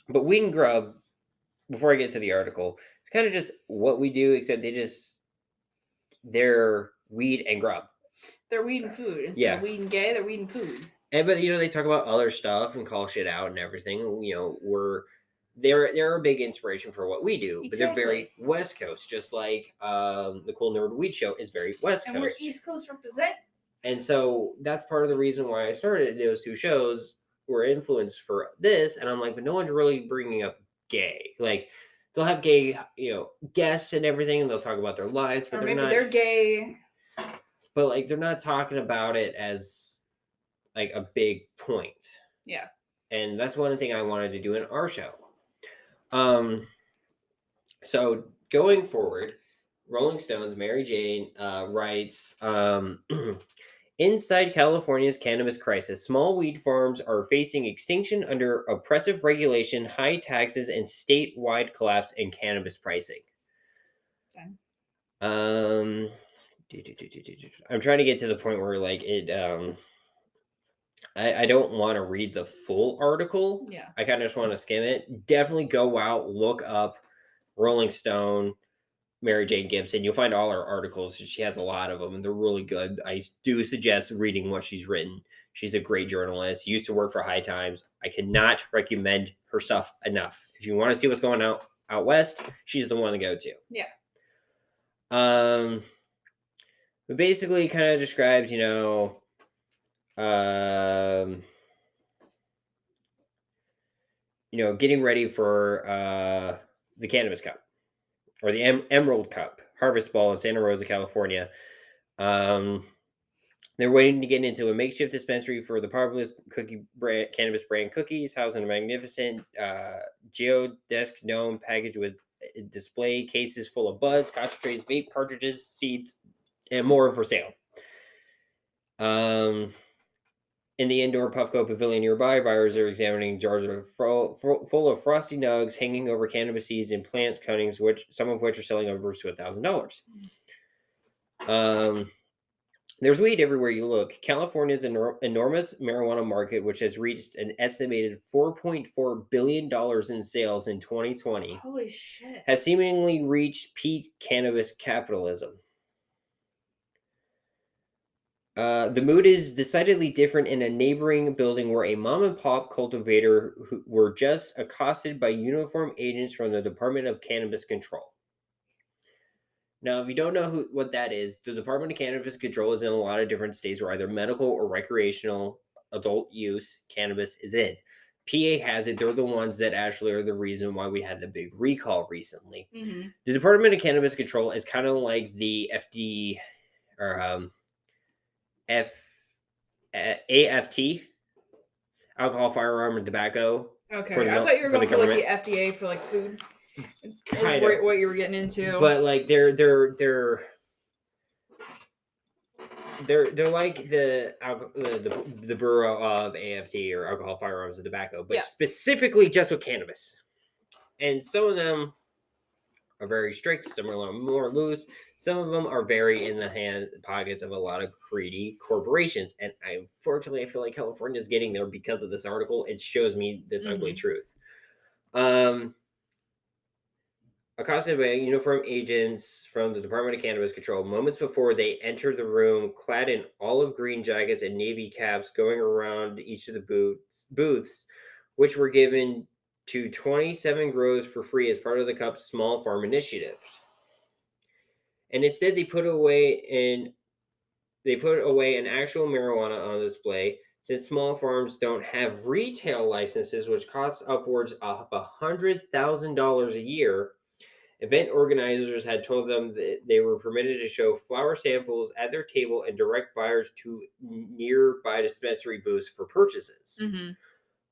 Weed and Grub, before I get to the article, it's kind of just what we do, except they're weed and grub. They're weed and food. Instead of weed and gay, they're weed and food. But they talk about other stuff and call shit out and everything. They're a big inspiration for what we do, but they're very West Coast, just like the Cool Nerd Weed Show is very West Coast. And we're East Coast represent. And so that's part of the reason why I started those two shows, were influenced for this. And I'm like, but no one's really bringing up gay. Like, they'll have gay, guests and everything, and they'll talk about their lives, but they're gay. But like, they're not talking about it as like a big point. Yeah. And that's one thing I wanted to do in our show. So going forward, Rolling Stone's Mary Jane writes, inside California's cannabis crisis, small weed farms are facing extinction under oppressive regulation, high taxes, and statewide collapse in cannabis pricing. Okay. I'm trying to get to the point where like it I don't want to read the full article. Yeah. I kind of just want to skim it. Definitely go out, look up Rolling Stone, Mary Jane Gibson. You'll find all her articles. She has a lot of them, and they're really good. I do suggest reading what she's written. She's a great journalist. Used to work for High Times. I cannot recommend her stuff enough. If you want to see what's going out west, she's the one to go to. Yeah. But basically, kind of describes, getting ready for the Cannabis Cup or the Emerald Cup Harvest Ball in Santa Rosa, California. They're waiting to get into a makeshift dispensary for the popular cannabis brand cookies, housed in a magnificent geodesk dome packaged with display cases full of buds, concentrates, vape cartridges, seeds, and more for sale. In the indoor Puffco pavilion nearby, buyers are examining jars full of frosty nugs hanging over cannabis seeds and plants cuttings, some of which are selling upwards to $1,000. There's weed everywhere you look. California's enormous marijuana market, which has reached an estimated $4.4 billion in sales in 2020, Holy shit. has seemingly reached peak cannabis capitalism. The mood is decidedly different in a neighboring building where a mom-and-pop cultivator were just accosted by uniformed agents from the Department of Cannabis Control. Now, if you don't know what that is, the Department of Cannabis Control is in a lot of different states where either medical or recreational adult use cannabis is in. PA has it. They're the ones that actually are the reason why we had the big recall recently. Mm-hmm. The Department of Cannabis Control is kind of like the FD or AFT, alcohol, firearm, and tobacco. Okay, I thought you were going for like the FDA for like food. That's what you were getting into. But like they're like the Bureau of AFT or alcohol, firearms, and tobacco, but specifically just with cannabis. And some of them are very strict, some are a little more loose. Some of them are very in the pockets of a lot of greedy corporations. And unfortunately, I feel like California is getting there because of this article. It shows me this ugly truth. Accosted by uniformed agents from the Department of Cannabis Control moments before they entered the room, clad in olive green jackets and navy caps, going around each of the booths, which were given to 27 grows for free as part of the Cup's small farm initiative. And instead, they put away an actual marijuana on display, since small farms don't have retail licenses, which cost upwards of $100,000 a year. Event organizers had told them that they were permitted to show flower samples at their table and direct buyers to nearby dispensary booths for purchases,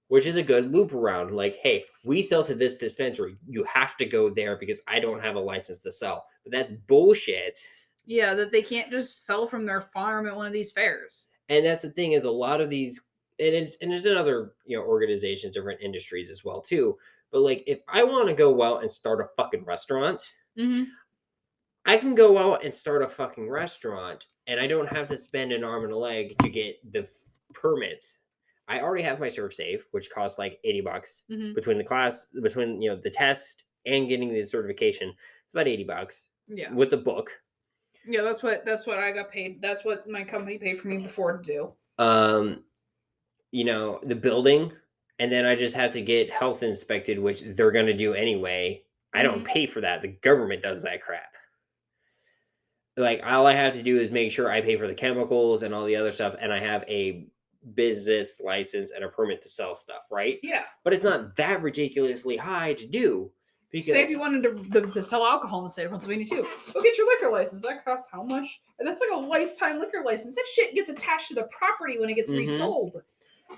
which is a good loop around. Like, hey, we sell to this dispensary. You have to go there because I don't have a license to sell. But that's bullshit. Yeah, that they can't just sell from their farm at one of these fairs. And that's the thing is a lot of these, and there's other organizations, different industries as well too. But like, if I want to go out and start a fucking restaurant, I can go out and start a fucking restaurant, and I don't have to spend an arm and a leg to get the permits. I already have my ServSafe, which costs like $80 between the test and getting the certification. It's about $80. Yeah, with the book. Yeah, that's what I got paid. That's what my company paid for me before to do. The building. And then I just have to get health inspected, which they're going to do anyway. I don't pay for that. The government does that crap. Like, all I have to do is make sure I pay for the chemicals and all the other stuff, and I have a business license and a permit to sell stuff, right? Yeah. But it's not that ridiculously high to do. Because say if you wanted to sell alcohol in the state of Pennsylvania too, go get your liquor license. That costs how much? And that's like a lifetime liquor license. That shit gets attached to the property when it gets resold.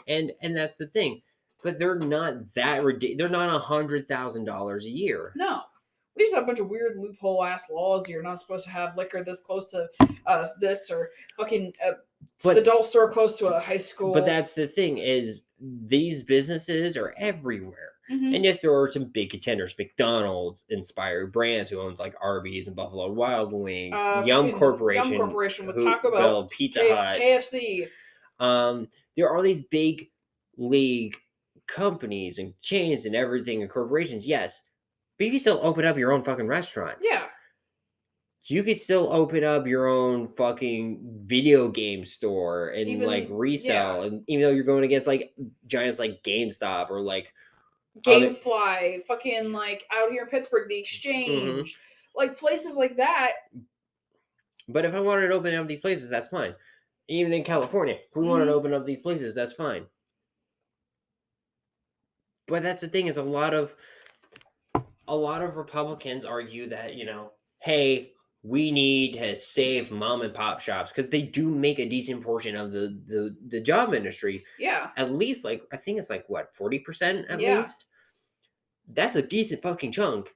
And that's the thing. but they're not that ridiculous. They're not $100,000 a year. No. We just have a bunch of weird loophole ass laws. You're not supposed to have liquor this close to this, or fucking adult store close to a high school. But that's the thing, is these businesses are everywhere. Mhm. And yes, there are some big contenders. McDonald's inspired brands who owns like Arby's and Buffalo Wild Wings, Yum Corporation with Taco Bell, Pizza Hut, KFC. There are these big league companies and chains and everything and corporations, yes. But you can still open up your own fucking restaurant. Yeah. You could still open up your own fucking video game store and Even, like resell. And even though you're going against like giants like GameStop or like GameFly, fucking like out here in Pittsburgh, the Exchange, like places like that. But if I wanted to open up these places, that's fine. Even in California, if we wanted to open up these places, that's fine. But that's the thing, is a lot of Republicans argue that, you know, hey, we need to save mom and pop shops because they do make a decent portion of the job industry. Yeah. At least, like, I think it's like what, 40% at least. That's a decent fucking chunk.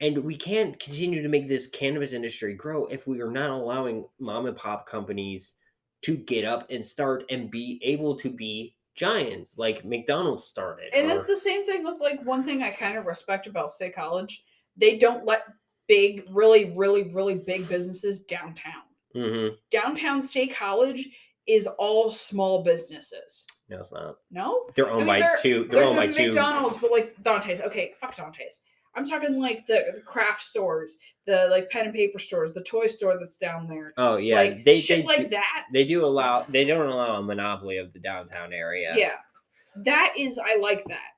And we can't continue to make this cannabis industry grow if we are not allowing mom and pop companies to get up and start and be able to be giants like McDonald's started. And that's the same thing with like one thing I kind of respect about State College. They don't let big, really, really, really big businesses downtown. Mm-hmm. Downtown State College is all small businesses. No, it's not. No? They're owned by two. They're owned by two. McDonald's, but like Dante's. Okay, fuck Dante's. I'm talking like the craft stores, the like pen and paper stores, the toy store that's down there. Oh yeah, like shit like that. They don't allow a monopoly of the downtown area. Yeah, that is, I like that.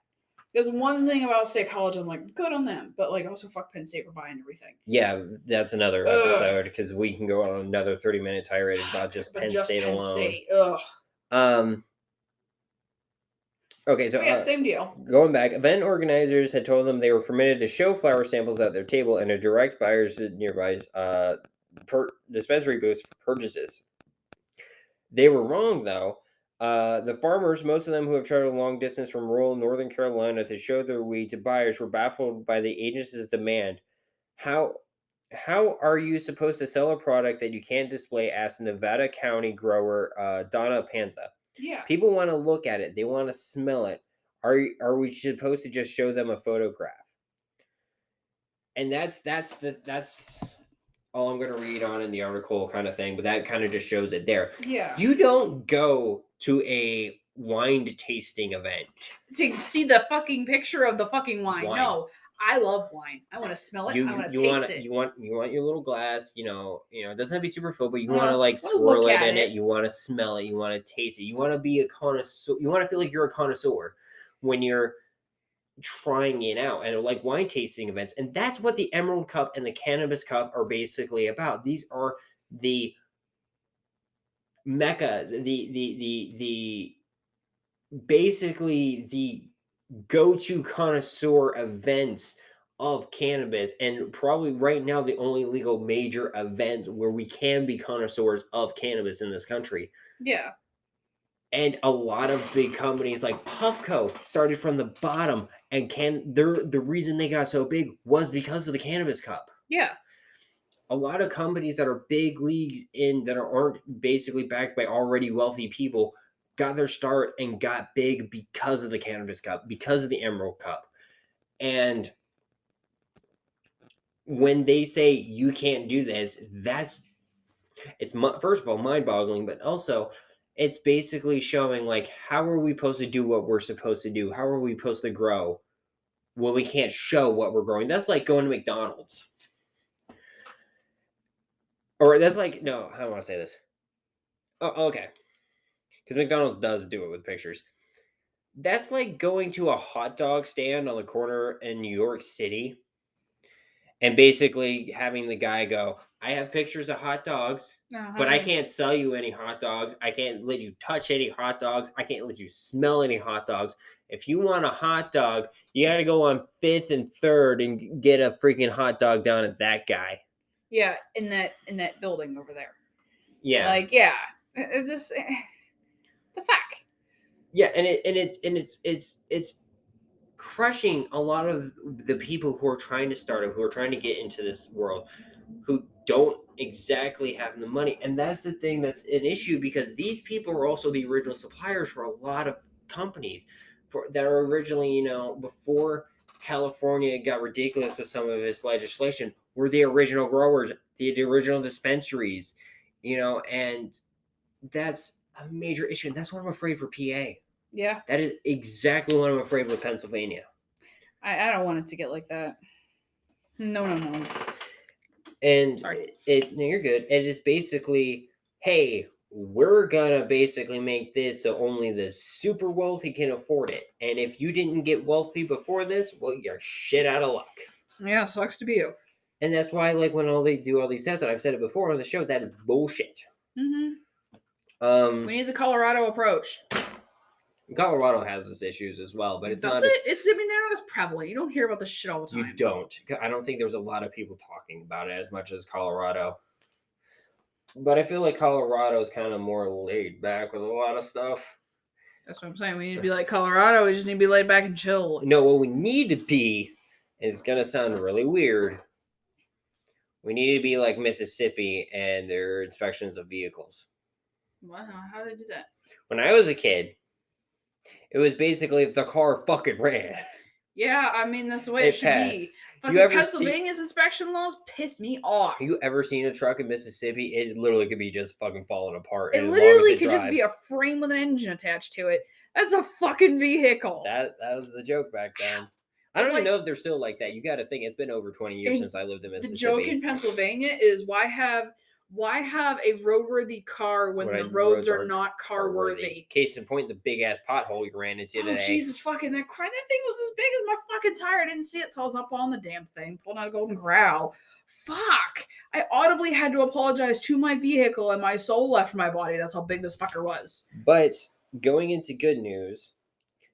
There's one thing about State College, I'm like, good on them, but like also fuck Penn State for buying everything. Yeah, that's another episode because we can go on another 30-minute tirade about just Penn State alone. Ugh. Okay, so same deal. Going back, event organizers had told them they were permitted to show flower samples at their table and to direct buyers to nearby dispensary booths for purchases. They were wrong, though. The farmers, most of them who have traveled a long distance from rural Northern Carolina to show their weed to buyers, were baffled by the agency's demand. How are you supposed to sell a product that you can't display? Asked Nevada County grower Donna Panza. Yeah. People want to look at it. They want to smell it. Are we supposed to just show them a photograph? And that's all I'm going to read on in the article kind of thing, but that kind of just shows it there. Yeah. You don't go to a wine tasting event to see the fucking picture of the fucking wine. No, I love wine. I want to smell it. I want to taste it. You want your little glass. You know, it doesn't have to be super full, but you want to like swirl it in it. You want to smell it. You want to taste it. You want to be a connoisseur. You want to feel like you're a connoisseur when you're trying it out. And like wine tasting events, and that's what the Emerald Cup and the Cannabis Cup are basically about. These are the meccas, the basically the go-to connoisseur events of cannabis, and probably right now the only legal major event where we can be connoisseurs of cannabis in this country. Yeah. And a lot of big companies like Puffco started from the bottom, and the reason they got so big was because of the Cannabis Cup. Yeah. A lot of companies that are big leagues that aren't basically backed by already wealthy people got their start and got big because of the Cannabis Cup, because of the Emerald Cup. And when they say you can't do this, it's first of all mind-boggling, but also it's basically showing like, how are we supposed to do what we're supposed to do? How are we supposed to grow when we can't show what we're growing? That's like going to McDonald's. Or that's like, no, how do I want to say this? Oh, okay. Because McDonald's does do it with pictures. That's like going to a hot dog stand on the corner in New York City and basically having the guy go, I have pictures of hot dogs, but I can't sell you any hot dogs. I can't let you touch any hot dogs. I can't let you smell any hot dogs. If you want a hot dog, you got to go on 5th and 3rd and get a freaking hot dog down at that guy. Yeah, in that building over there. Yeah. Like, yeah. It's just the fuck. Yeah, and it's crushing a lot of the people who are trying to start up, who are trying to get into this world, who don't exactly have the money. And that's the thing that's an issue, because these people are also the original suppliers for a lot of companies that are originally, before California got ridiculous with some of its legislation, were the original growers, the original dispensaries, and that's a major issue. And that's what I'm afraid for PA. Yeah. That is exactly what I'm afraid with Pennsylvania. I don't want it to get like that. No. And Sorry. no, you're good. It is basically, hey, we're gonna basically make this so only the super wealthy can afford it. And if you didn't get wealthy before this, well, you're shit out of luck. Yeah, sucks to be you. And that's why, like, when they do all these tests, and I've said it before on the show, that is bullshit. We need the Colorado approach. Colorado has its issues as well, but it's Does not. it? They're not as prevalent. You don't hear about this shit all the time. You don't. I don't think there's a lot of people talking about it as much as Colorado. But I feel like Colorado is kind of more laid back with a lot of stuff. That's what I'm saying. We need to be like Colorado. We just need to be laid back and chill. No, what we need to be is going to sound really weird. We need to be like Mississippi and their inspections of vehicles. Wow, how do they do that? When I was a kid, it was basically if the car fucking ran. Yeah, I mean, that's the way it should be. Fucking Pennsylvania's inspection laws piss me off. Have you ever seen a truck in Mississippi? It literally could be just fucking falling apart. It literally could just be a frame with an engine attached to it. That's a fucking vehicle. That was the joke back then. I don't even know if they're still like that. You got to think it's been over 20 years since I lived in Mississippi. The joke in Pennsylvania is why have a roadworthy car when the roads are not car worthy? Case in point, the big ass pothole you ran into today. Jesus fucking that thing was as big as my fucking tire. I didn't see it till I was up on the damn thing, pulling out a golden growl. Fuck! I audibly had to apologize to my vehicle, and my soul left my body. That's how big this fucker was. But going into good news,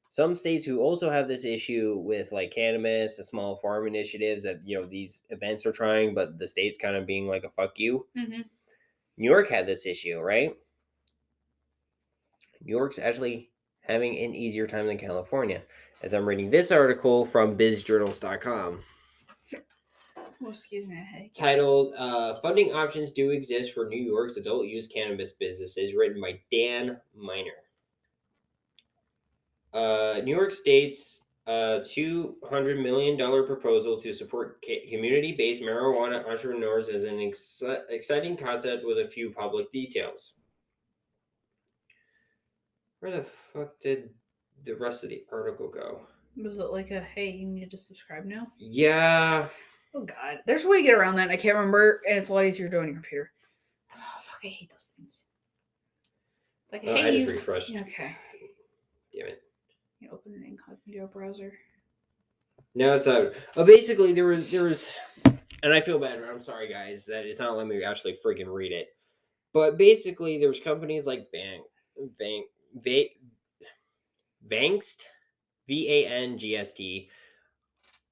some states who also have this issue with like cannabis, the small farm initiatives that these events are trying, but the state's kind of being like a fuck you. Mm-hmm. New York had this issue, right? New York's actually having an easier time than California, as I'm reading this article from bizjournals.com. Oh, excuse me. Titled "Funding Options Do Exist for New York's Adult Use Cannabis Businesses," written by Dan Miner. New York State's $200 million proposal to support community-based marijuana entrepreneurs is an exciting concept with a few public details. Where the fuck did the rest of the article go? Was it like a, hey, you need to subscribe now? Yeah. Oh, God. There's a way to get around that. I can't remember, and it's a lot easier to do on your computer. Oh, fuck, I hate those things. Like, hey, I just refreshed. Okay. Damn it. You open an incognito browser. No, it's not. Basically, there was, and I feel bad. I'm sorry, guys, that it's not letting me actually freaking read it. But basically, there's companies like Vangst, VANGST,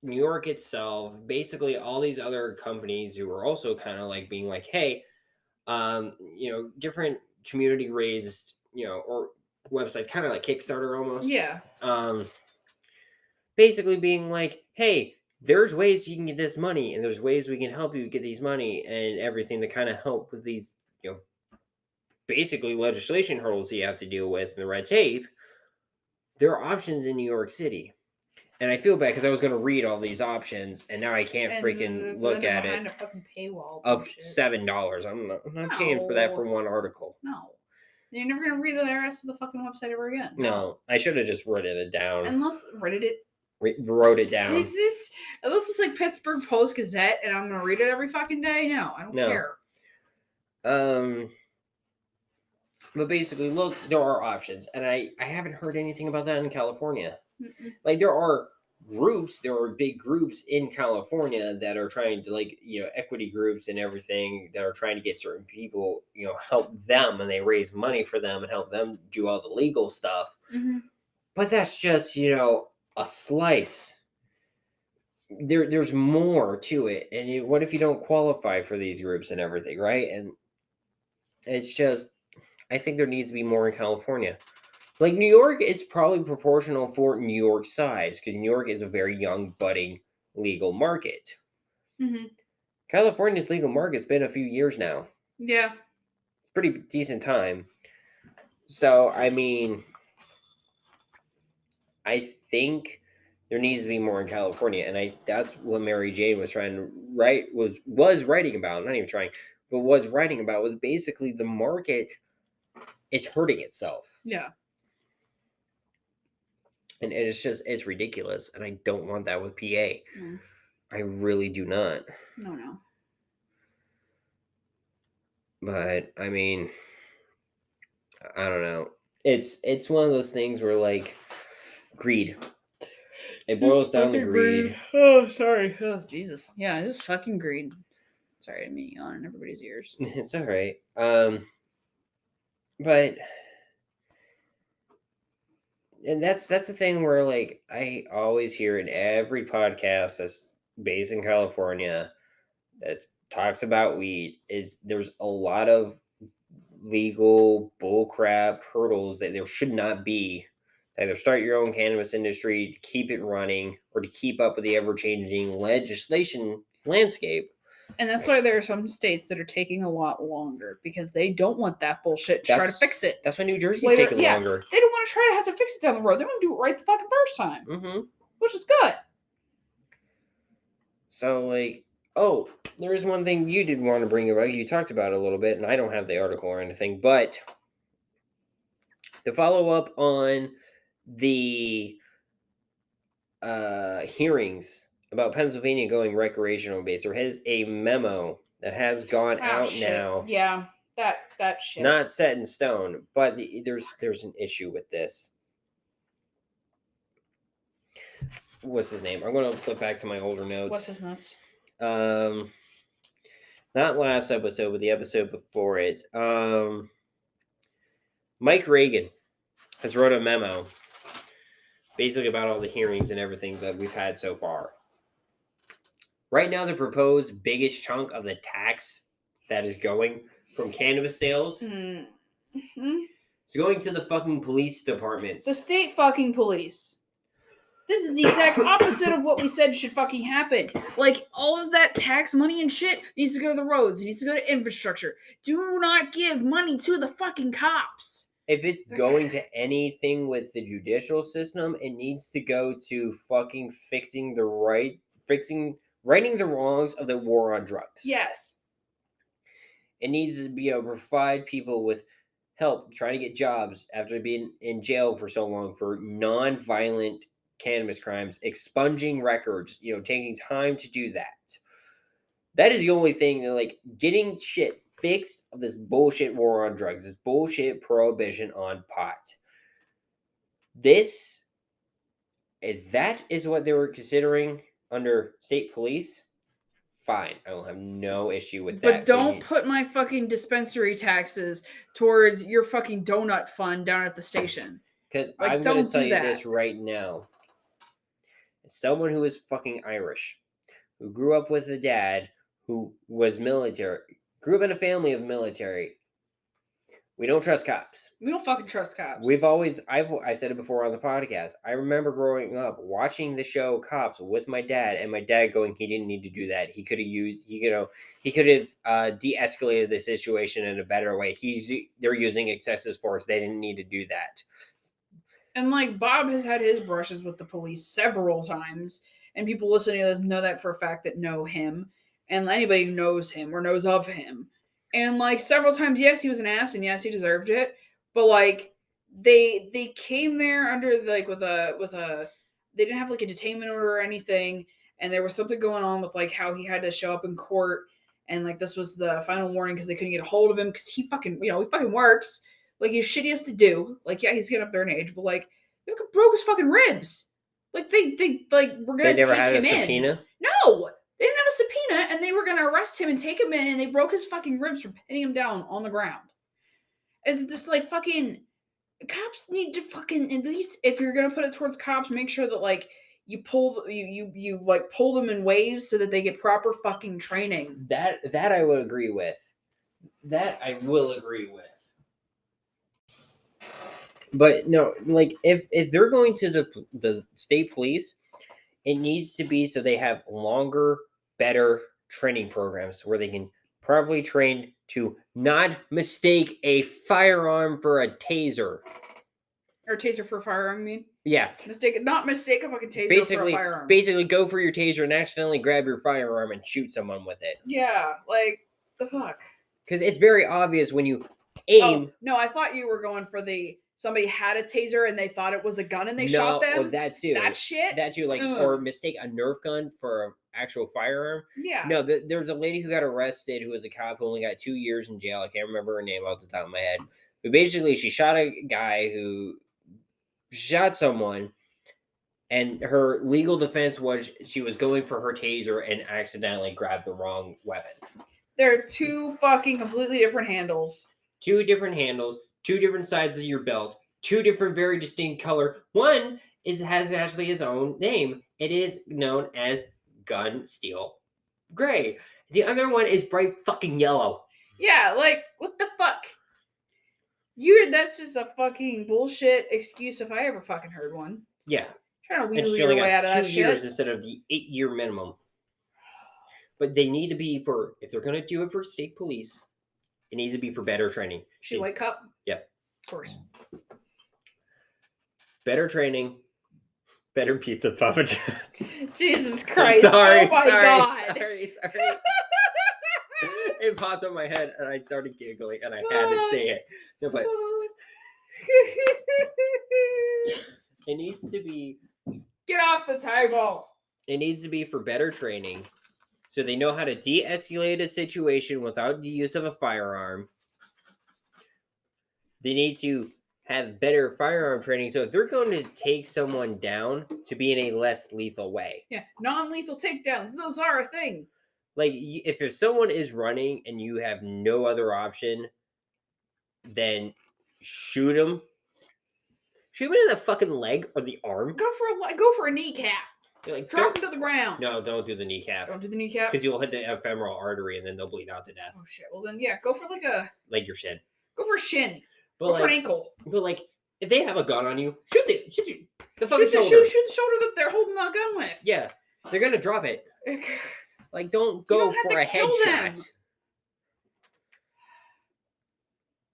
New York itself, basically all these other companies who are also kind of like being like, hey, different community raised, or websites, kind of like Kickstarter almost. Yeah. Basically being like, hey, there's ways you can get this money, and there's ways we can help you get these money and everything to kind of help with these, basically legislation hurdles you have to deal with and the red tape. There are options in New York City. And I feel bad because I was going to read all these options, and now I can't freaking look at it. A fucking paywall of $7. I'm not paying for that for one article. No. You're never going to read the rest of the fucking website ever again. No, I should have just written it down. Unless wrote it down. Unless it's like Pittsburgh Post Gazette and I'm going to read it every fucking day. No, I don't care. But basically, look, there are options. And I haven't heard anything about that in California. Mm-mm. Like, there are big groups in California that are trying to, equity groups and everything that are trying to get certain people, help them, and they raise money for them and help them do all the legal stuff. Mm-hmm. But that's just, a slice. There's more to it. And what if you don't qualify for these groups and everything, right? And it's just, I think there needs to be more in California. Like, New York is probably proportional for New York size, because New York is a very young, budding legal market. Mm-hmm. California's legal market's been a few years now. Yeah. Pretty decent time. So, I mean, I think there needs to be more in California, and that's what Mary Jane was trying to write, was writing about, not even trying, but was writing about, was basically the market is hurting itself. Yeah. And it's ridiculous, and I don't want that with PA. No. I really do not. No. But I mean, I don't know. It's one of those things where, like, greed. It boils down to greed. Oh, sorry. Oh, Jesus. Yeah, it's fucking greed. Sorry, I didn't mean to yawn in everybody's ears. It's all right. But and that's the thing where, like, I always hear in every podcast that's based in California that talks about weed is there's a lot of legal bullcrap hurdles that there should not be. Either start your own cannabis industry to keep it running or to keep up with the ever-changing legislation landscape. And that's why there are some states that are taking a lot longer because they don't want that bullshit to try to fix it. That's why New Jersey's taking longer. They don't want to try to have to fix it down the road. They want to do it right the fucking first time. Mm-hmm. Which is good. So, like, there is one thing you did want to bring about. You talked about it a little bit, and I don't have the article or anything, but to follow up on the hearings about Pennsylvania going recreational based, there is a memo that has gone out shit. now. Yeah, that shit. Not set in stone, but there's an issue with this. What's his name? I'm going to flip back to my older notes. What's his nuts? Not last episode, but the episode before it. Mike Reagan has wrote a memo basically about all the hearings and everything that we've had so far. Right now, the proposed biggest chunk of the tax that is going from cannabis sales is going to the fucking police departments. The state fucking police. This is the exact opposite of what we said should fucking happen. Like, all of that tax money and shit needs to go to the roads. It needs to go to infrastructure. Do not give money to the fucking cops. If it's going to anything with the judicial system, it needs to go to fucking righting the wrongs of the war on drugs. Yes. It needs to be able to provide people with help trying to get jobs after being in jail for so long for non-violent cannabis crimes, expunging records, taking time to do that. That is the only thing that, like, getting shit fixed of this bullshit war on drugs, this bullshit prohibition on pot. If that is what they were considering under state police, fine. I will have no issue with that. But don't put my fucking dispensary taxes towards your fucking donut fund down at the station. Because I'm going to tell you this right now. As someone who is fucking Irish, who grew up with a dad who was military, grew up in a family of military, we don't trust cops. We don't fucking trust cops. I've said it before on the podcast. I remember growing up watching the show Cops with my dad, and my dad going, he didn't need to do that. He could have de-escalated the situation in a better way. They're using excessive force. They didn't need to do that. And, like, Bob has had his brushes with the police several times, and people listening to this know that for a fact that know him, and anybody who knows him or knows of him. And, like, several times, yes, he was an ass, and yes, he deserved it. But, like, they came there under, like, with a they didn't have, like, a detainment order or anything, and there was something going on with, like, how he had to show up in court, and, like, this was the final warning because they couldn't get a hold of him because he fucking, he fucking works. Like, he's shit he has to do. Like, yeah, he's getting up there in age, but, like, they broke his fucking ribs. Like, they were going to take him in. They never had a subpoena? No! They didn't have a subpoena, and they were going to arrest him and take him in, and they broke his fucking ribs from pinning him down on the ground. It's just, like, fucking... Cops need to fucking... At least, if you're going to put it towards cops, make sure that, like, you pull them in waves so that they get proper fucking training. That I would agree with. That I will agree with. But no, like if they're going to the state police, it needs to be so they have longer, better training programs where they can properly train to not mistake a firearm for a taser. Or taser for a firearm, I mean? Yeah, Not mistake a fucking taser for a basically, firearm. go for your taser and accidentally grab your firearm and shoot someone with it. Yeah, like, the fuck? Because it's very obvious when you aim. Oh, no, I thought you were going for somebody had a taser and they thought it was a gun and they shot them. Or that too. That shit? That too, like, Ugh. or mistake a Nerf gun for an actual firearm. Yeah. No, there's a lady who got arrested who was a cop who only got 2 years in jail. I can't remember her name off the top of my head. But basically, she shot a guy who shot someone, and her legal defense was she was going for her taser and accidentally grabbed the wrong weapon. There are two fucking completely different handles. 2 different handles, 2 different sides of your belt, 2 different very distinct color. One has actually his own name. It is known as gun steel gray. The other one is bright fucking yellow. Yeah, like, what the fuck? That's just a fucking bullshit excuse if I ever fucking heard one. Yeah. Trying to And wheedle she your only way out got of 2 that years shit. instead of the 8-year minimum. But they need to be for, if they're going to do it for state police, it needs to be for better training. She white cup? Yeah. Of course. Better training, better pizza, Papa John's. Jesus Christ. Sorry, oh my God. Sorry. It popped on my head and I started giggling and I had to say it. No, but it needs to be. Get off the table. It needs to be for better training, so they know how to de-escalate a situation without the use of a firearm. They need to have better firearm training, so if they're going to take someone down, to be in a less lethal way. Yeah, non-lethal takedowns. Those are a thing. Like, if someone is running and you have no other option, then shoot them. Shoot them in the fucking leg or the arm. Go for a kneecap. Like, Drop him to the ground. No, don't do the kneecap. Don't do the kneecap. Because you'll hit the ephemeral artery and then they'll bleed out to death. Oh shit. Well then, yeah, go for like your shin. Go for a shin. But go for an ankle. But like, if they have a gun on you, shoot the fucking shoulder. Shoot the shoulder that they're holding the gun with. Yeah, they're gonna drop it. Like, don't go for a headshot.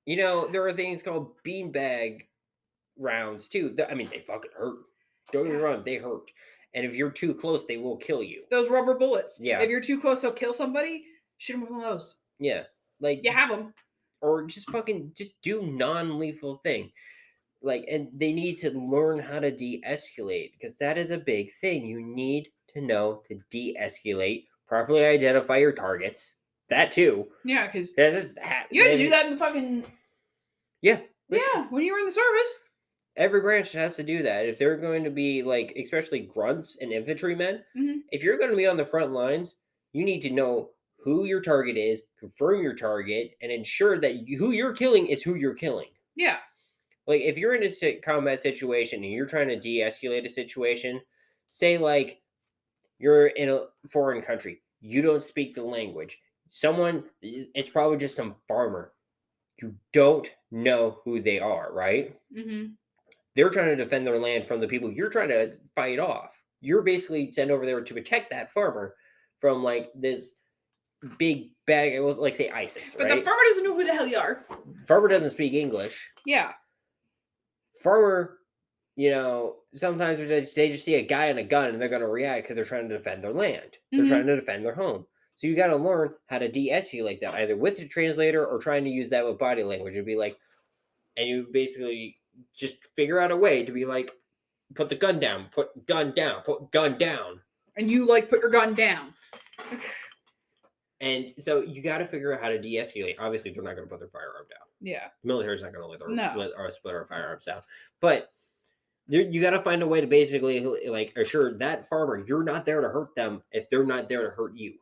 You know, there are things called beanbag rounds too. I mean, they fucking hurt. Don't get me wrong, they hurt. And if you're too close, they will kill you. Those rubber bullets. Yeah. If you're too close, they'll kill somebody. Shoot them with one of those. Yeah. Like, you have them. Or just do non-lethal thing. Like, and they need to learn how to de-escalate, because that is a big thing. You need to know to de-escalate, properly identify your targets. That too. Yeah, because you had to do that in the fucking. Yeah. Yeah, when you were in the service. Every branch has to do that. If they're going to be, like, especially grunts and infantrymen, if you're going to be on the front lines, you need to know who your target is, confirm your target, and ensure that who you're killing is who you're killing. Yeah. Like, if you're in a combat situation and you're trying to de-escalate a situation, say, like, you're in a foreign country, you don't speak the language. It's probably just some farmer. You don't know who they are, right? Mm-hmm. They're trying to defend their land from the people you're trying to fight off. You're basically sent over there to protect that farmer from, like, this big bag, like, say, ISIS, But right? the farmer doesn't know who the hell you are. Farmer doesn't speak English. Yeah. Farmer, you know, sometimes they just see a guy and a gun and they're going to react because they're trying to defend their land. They're trying to defend their home. So you got to learn how to de-escalate that, either with a translator or trying to use that with body language. It'd be like, and you basically just figure out a way to be like, put the gun down, put gun down, put gun down. And you, like, put your gun down. And so you got to figure out how to de-escalate. Obviously, they're not going to put their firearm down. Yeah. The military's not going to let us put our firearms down. But you got to find a way to basically, like, assure that farmer you're not there to hurt them if they're not there to hurt you.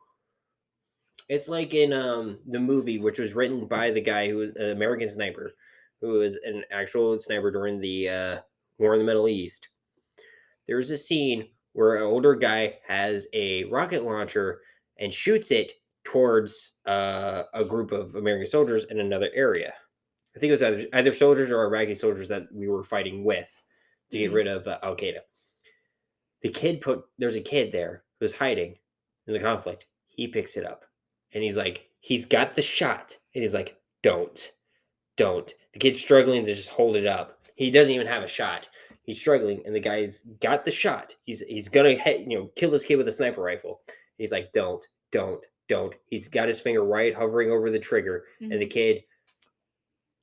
It's like in the movie, which was written by the guy who was an American sniper, who was an actual sniper during the war in the Middle East. There's a scene where an older guy has a rocket launcher and shoots it towards a group of American soldiers in another area. I think it was either soldiers or Iraqi soldiers that we were fighting with to get rid of Al Qaeda. There's a kid there who's hiding in the conflict. He picks it up and he's got the shot and he's like, don't. The kid's struggling to just hold it up. He doesn't even have a shot. He's struggling and the guy's got the shot. He's gonna kill this kid with a sniper rifle. He's like, don't. He's got his finger right hovering over the trigger and the kid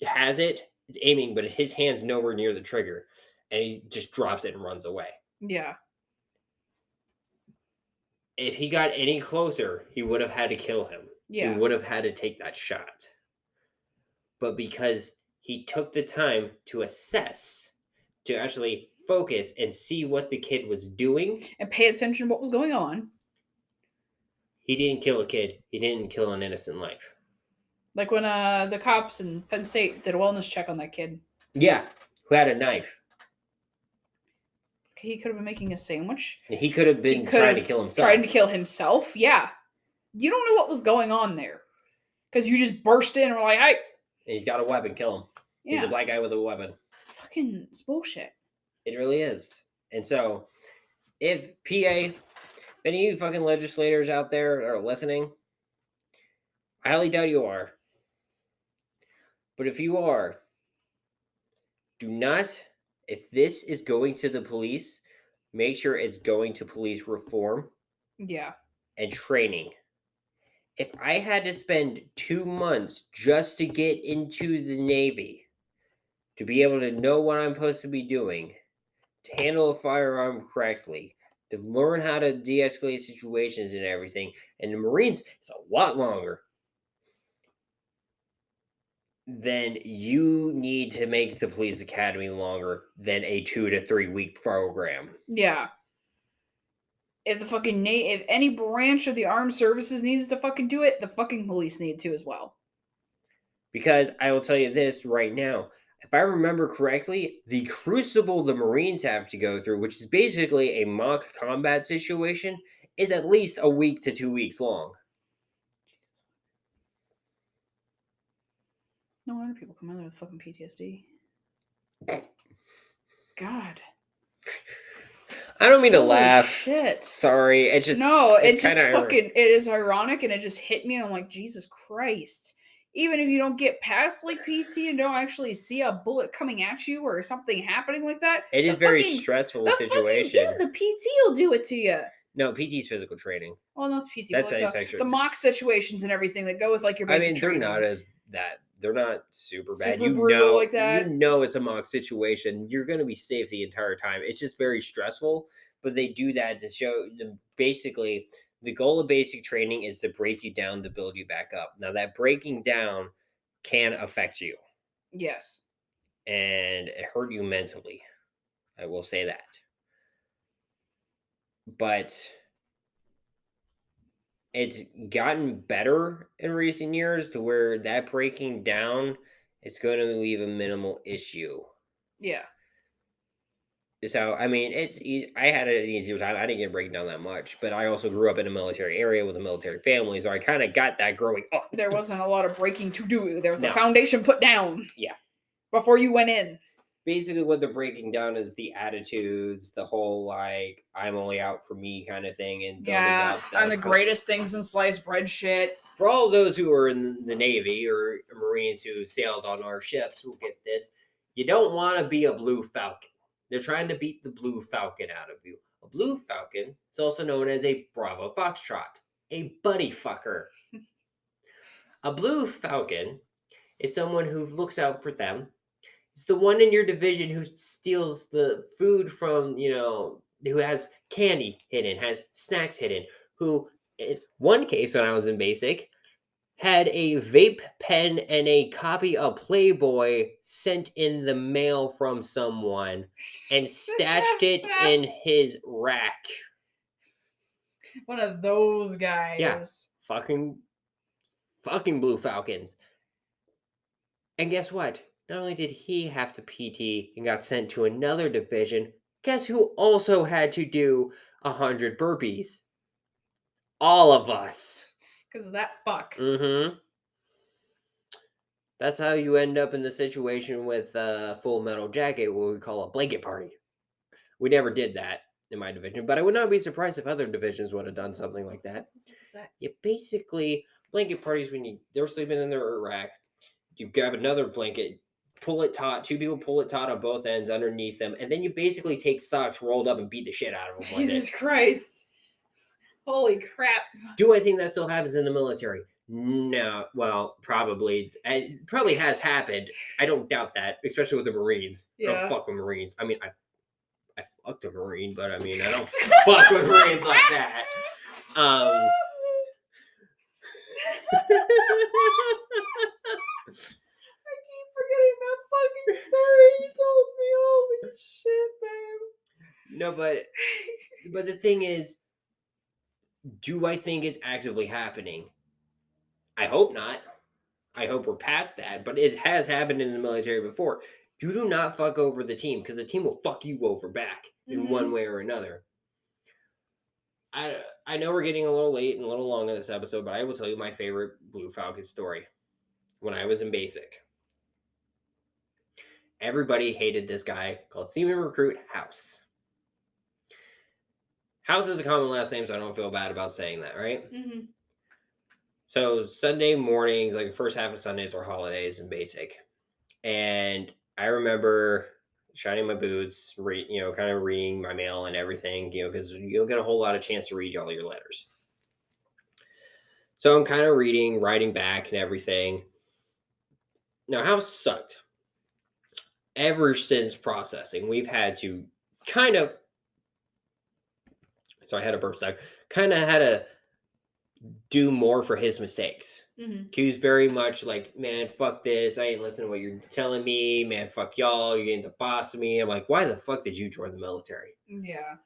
has it. It's aiming, but his hand's nowhere near the trigger and he just drops it and runs away. Yeah. If he got any closer, he would have had to kill him. Yeah. He would have had to take that shot. But because he took the time to assess, to actually focus and see what the kid was doing. And pay attention to what was going on. He didn't kill a kid. He didn't kill an innocent life. Like when the cops in Penn State did a wellness check on that kid. Yeah, who had a knife. He could have been making a sandwich. He could have been trying to kill himself. Trying to kill himself, yeah. You don't know what was going on there. Because you just burst in and were like, hey. And he's got a weapon, kill him. Yeah. He's a black guy with a weapon. Fucking, it's bullshit. It really is. And so, if any of you fucking legislators out there are listening, I highly doubt you are. But if you are, if this is going to the police, make sure it's going to police reform. Yeah. And training. If I had to spend 2 months just to get into the Navy, to be able to know what I'm supposed to be doing, to handle a firearm correctly, to learn how to de-escalate situations and everything, and the Marines, it's a lot longer, then you need to make the police academy longer than a 2 to 3 week program. Yeah. If any branch of the armed services needs to fucking do it, the fucking police need to as well. Because I will tell you this right now, if I remember correctly, the crucible the Marines have to go through, which is basically a mock combat situation, is at least a week to 2 weeks long. No wonder people come out there with fucking PTSD. God. I don't mean to laugh. Shit. Sorry. It's just it is ironic and it just hit me and I'm like, Jesus Christ. Even if you don't get past like PT and don't actually see a bullet coming at you or something happening like that. It is very stressful situation. The PT will do it to you. No, PT's physical training. Well, not the PT. That's the mock situations and everything that go with like your basic training. They're not super bad. Super brutal like that. You know it's a mock situation. You're going to be safe the entire time. It's just very stressful, but they do that to show them basically the goal of basic training is to break you down to build you back up. Now that breaking down can affect you. Yes. And it hurt you mentally. I will say that. But it's gotten better in recent years to where that breaking down is going to leave a minimal issue. Yeah. So, I mean, it's easy. I had an easier time. I didn't get breaking down that much, but I also grew up in a military area with a military family, so I kind of got that growing up. There wasn't a lot of breaking to do. There was a foundation put down. Yeah. Before you went in. Basically, what they're breaking down is the attitudes, the whole, like, I'm only out for me kind of thing. And and the greatest things in sliced bread shit. For all those who are in the Navy or Marines who sailed on our ships who get this, you don't want to be a Blue Falcon. They're trying to beat the Blue Falcon out of you. A Blue Falcon is also known as a Bravo Foxtrot, a buddy fucker. A Blue Falcon is someone who looks out for them. It's the one in your division who steals the food from, who has candy hidden, has snacks hidden, who, in one case when I was in basic, had a vape pen and a copy of Playboy sent in the mail from someone and stashed it in his rack. One of those guys. Yeah, fucking Blue Falcons. And guess what? Not only did he have to PT and got sent to another division, guess who also had to do 100 burpees? All of us. Because of that fuck. Mm-hmm. That's how you end up in the situation with Full Metal Jacket, what we call a blanket party. We never did that in my division, but I would not be surprised if other divisions would have done something like that. You basically, blanket parties, when they're sleeping in their rack, you grab another blanket, pull it taut, two people pull it taut on both ends underneath them, and then you basically take socks rolled up and beat the shit out of them with Jesus it. Christ. Holy crap. Do I think that still happens in the military? No. Well, probably. It probably has happened. I don't doubt that, especially with the Marines. I Yeah. don't fuck with Marines. I mean, I fucked a Marine, but I mean, I don't fuck with Marines like that. I keep forgetting that fucking story you told me. Holy shit, man. No, but the thing is, do I think it's actively happening? I hope not. I hope we're past that, but it has happened in the military before. You do not fuck over the team because the team will fuck you over back in one way or another. I know we're getting a little late and a little long in this episode, but I will tell you my favorite Blue Falcon story. When I was in basic, everybody hated this guy called Seaman Recruit House. House is a common last name, so I don't feel bad about saying that, right? Mm-hmm. So Sunday mornings, like the first half of Sundays, are holidays in basic, and I remember shining my boots, kind of reading my mail and everything, because you don't get a whole lot of chance to read all your letters. So I'm kind of reading, writing back, and everything. Now, House sucked. Ever since processing, we've had to kind of. So I had a burp stack. Kind of had to do more for his mistakes. Mm-hmm. He was very much like, man, fuck this. I ain't listening to what you're telling me. Man, fuck y'all. You're getting the boss of me. I'm like, why the fuck did you join the military? Yeah.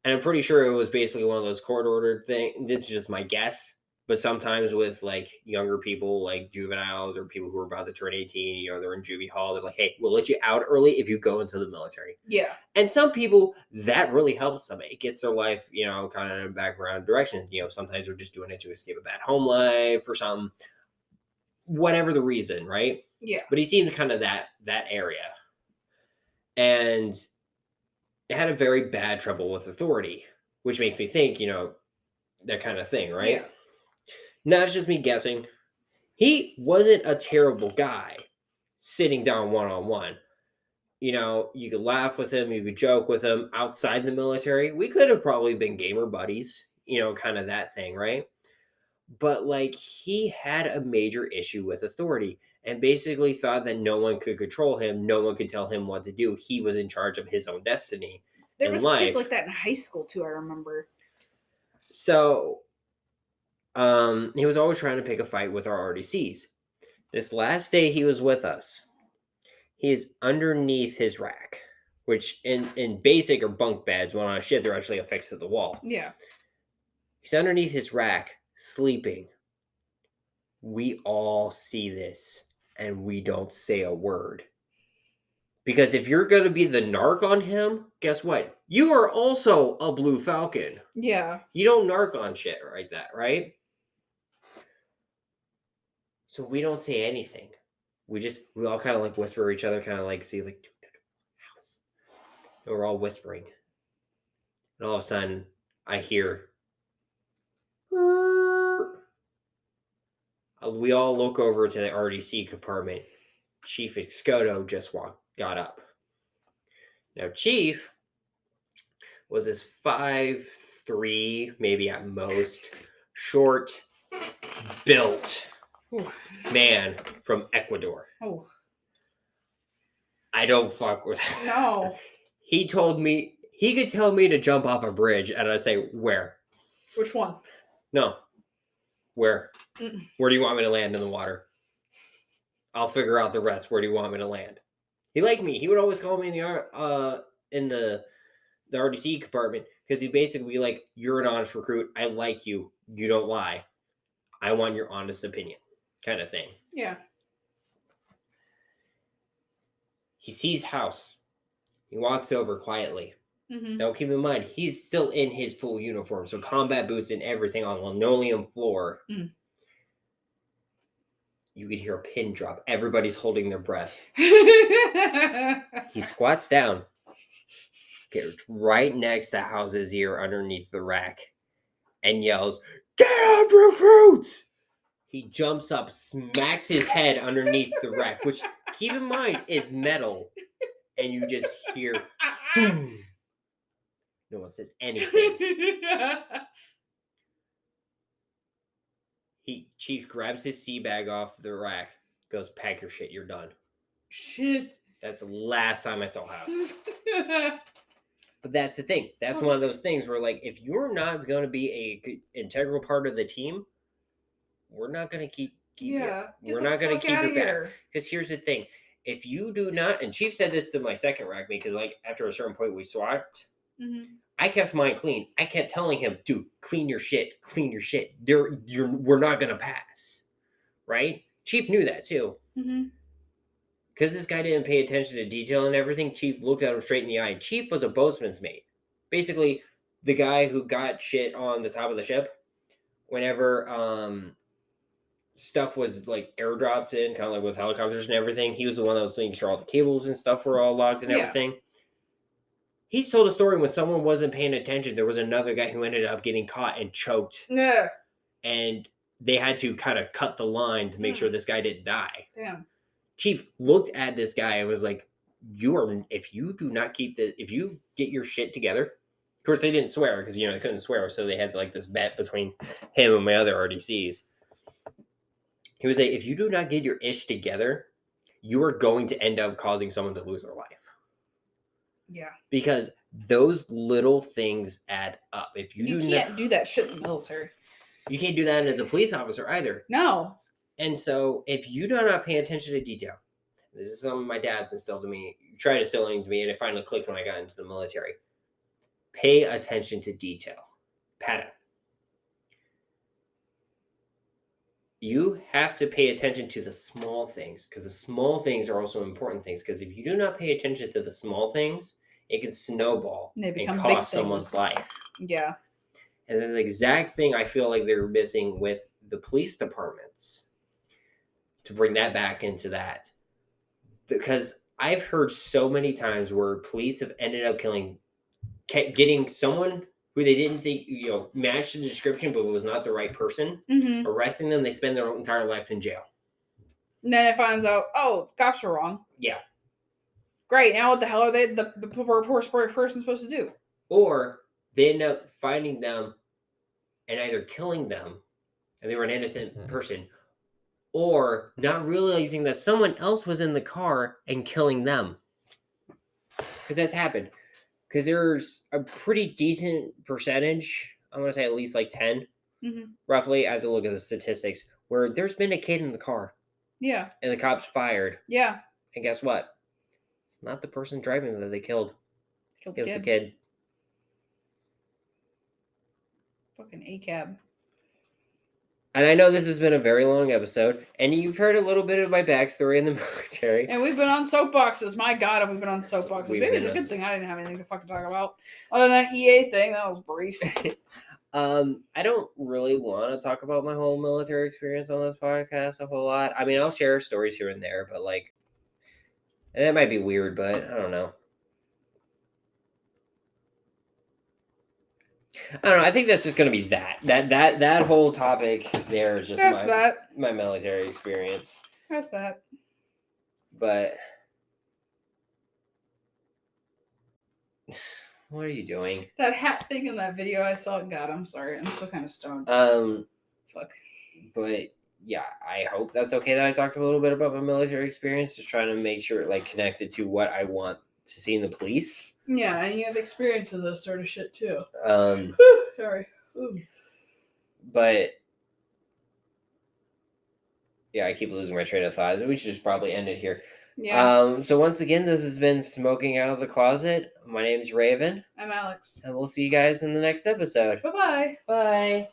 And I'm pretty sure it was basically one of those court-ordered things. This is just my guess. But sometimes with like younger people, like juveniles or people who are about to turn 18, they're in juvie hall. They're like, hey, we'll let you out early if you go into the military. Yeah. And some people, that really helps them. It gets their life, kind of in a background direction. Sometimes they're just doing it to escape a bad home life or something. Whatever the reason, right? Yeah. But he seemed kind of that area. And it had a very bad trouble with authority, which makes me think, that kind of thing, right? Yeah. Now, it's just me guessing. He wasn't a terrible guy sitting down one-on-one. You could laugh with him, you could joke with him outside the military. We could have probably been gamer buddies, kind of that thing, right? But like he had a major issue with authority and basically thought that no one could control him, no one could tell him what to do. He was in charge of his own destiny. There in was life. kids like that in high school too, I remember. So he was always trying to pick a fight with our RDCs. This last day he was with us, he is underneath his rack, which in basic or bunk beds, when on a ship, they're actually affixed to the wall. Yeah. He's underneath his rack, sleeping. We all see this, and we don't say a word. Because if you're going to be the narc on him, guess what? You are also a Blue Falcon. Yeah. You don't narc on shit like that, right? So we don't say anything. We all kind of like whisper each other, kind of like see like, house. And we're all whispering. And all of a sudden, I hear. We all look over to the RDC compartment. Chief Excoto just got up. Now, Chief was this 5'3", maybe at most, short, built man from Ecuador. Oh. I don't fuck with him. No. He told me he could tell me to jump off a bridge, and I'd say, where? Which one? No. Where? Mm-mm. Where do you want me to land in the water? I'll figure out the rest. Where do you want me to land? He liked me. He would always call me in the RDC compartment because he basically be like, you're an honest recruit. I like you. You don't lie. I want your honest opinion, kind of thing. Yeah. He sees House. He walks over quietly. Mm-hmm. Now, keep in mind, he's still in his full uniform, so combat boots and everything on linoleum floor. Mm. You could hear a pin drop. Everybody's holding their breath. He squats down, gets right next to House's ear underneath the rack, and yells, "Get up, recruits!" He jumps up, smacks his head underneath the rack, which, keep in mind, is metal. And you just hear, boom. No one says anything. Chief grabs his sea bag off the rack, goes, "Pack your shit, you're done." Shit. That's the last time I saw House. But that's the thing. That's one of those things where, like, if you're not going to be a integral part of the team, we're not going to keep you. We're not going to keep you back. Because here's the thing. If you do not, and Chief said this to my second rack mate, because, like, after a certain point we swapped, I kept mine clean. I kept telling him, "Dude, clean your shit. Clean your shit. We're not going to pass." Right? Chief knew that, too. Because this guy didn't pay attention to detail and everything, Chief looked at him straight in the eye. Chief was a boatswain's mate. Basically, the guy who got shit on the top of the ship whenever stuff was, like, airdropped in, kind of like with helicopters and everything. He was the one that was making sure all the cables and stuff were all locked and everything. He's told a story when someone wasn't paying attention. There was another guy who ended up getting caught and choked. Yeah. And they had to kind of cut the line to make sure this guy didn't die. Damn. Chief looked at this guy and was like, if you do not keep this, if you get your shit together." Of course, they didn't swear because, they couldn't swear. So they had, like, this bet between him and my other RDCs. He was like, "If you do not get your ish together, you are going to end up causing someone to lose their life." Yeah. Because those little things add up. If you can't do that shit in the military. You can't do that as a police officer either. No. And so if you do not pay attention to detail, this is something my dad's instilled to me, tried to instill into me, and it finally clicked when I got into the military. Pay attention to detail. Pata. You have to pay attention to the small things, because the small things are also important things. Because if you do not pay attention to the small things, it can snowball and cost someone's life. Yeah. And then the exact thing I feel like they're missing with the police departments, to bring that back into that. Because I've heard so many times where police have ended up getting someone who they didn't think, matched the description, but was not the right person, arresting them. They spend their entire life in jail. And then it finds out, the cops were wrong. Yeah. Great. Now what the hell are the poor person supposed to do? Or they end up finding them and either killing them, and they were an innocent person, or not realizing that someone else was in the car and killing them. Because that's happened. Because there's a pretty decent percentage, I'm going to say at least like 10, roughly, I have to look at the statistics, where there's been a kid in the car. Yeah. And the cops fired. Yeah. And guess what? It's not the person driving that they killed. It was the kid. Fucking ACAB. And I know this has been a very long episode, and you've heard a little bit of my backstory in the military. And we've been on soapboxes. My God, have we been on soapboxes? Maybe it's a good thing I didn't have anything to fucking talk about. Other than that EA thing, that was brief. I don't really want to talk about my whole military experience on this podcast a whole lot. I mean, I'll share stories here and there, but, like, that might be weird, but I don't know. I don't know. I think that's just going to be that whole topic there is just my military experience. That's that. But what are you doing? That hat thing in that video I saw. God, I'm sorry. I'm still kind of stoned. Fuck. But yeah, I hope that's okay that I talked a little bit about my military experience, just trying to make sure it, like, connected to what I want to see in the police. Yeah, and you have experience with this sort of shit too. Sorry. Ooh. But yeah, I keep losing my train of thought. We should just probably end it here. Yeah. So once again, this has been Smoking Out of the Closet. My name is Rayven. I'm Alex. And we'll see you guys in the next episode. Bye-bye. Bye.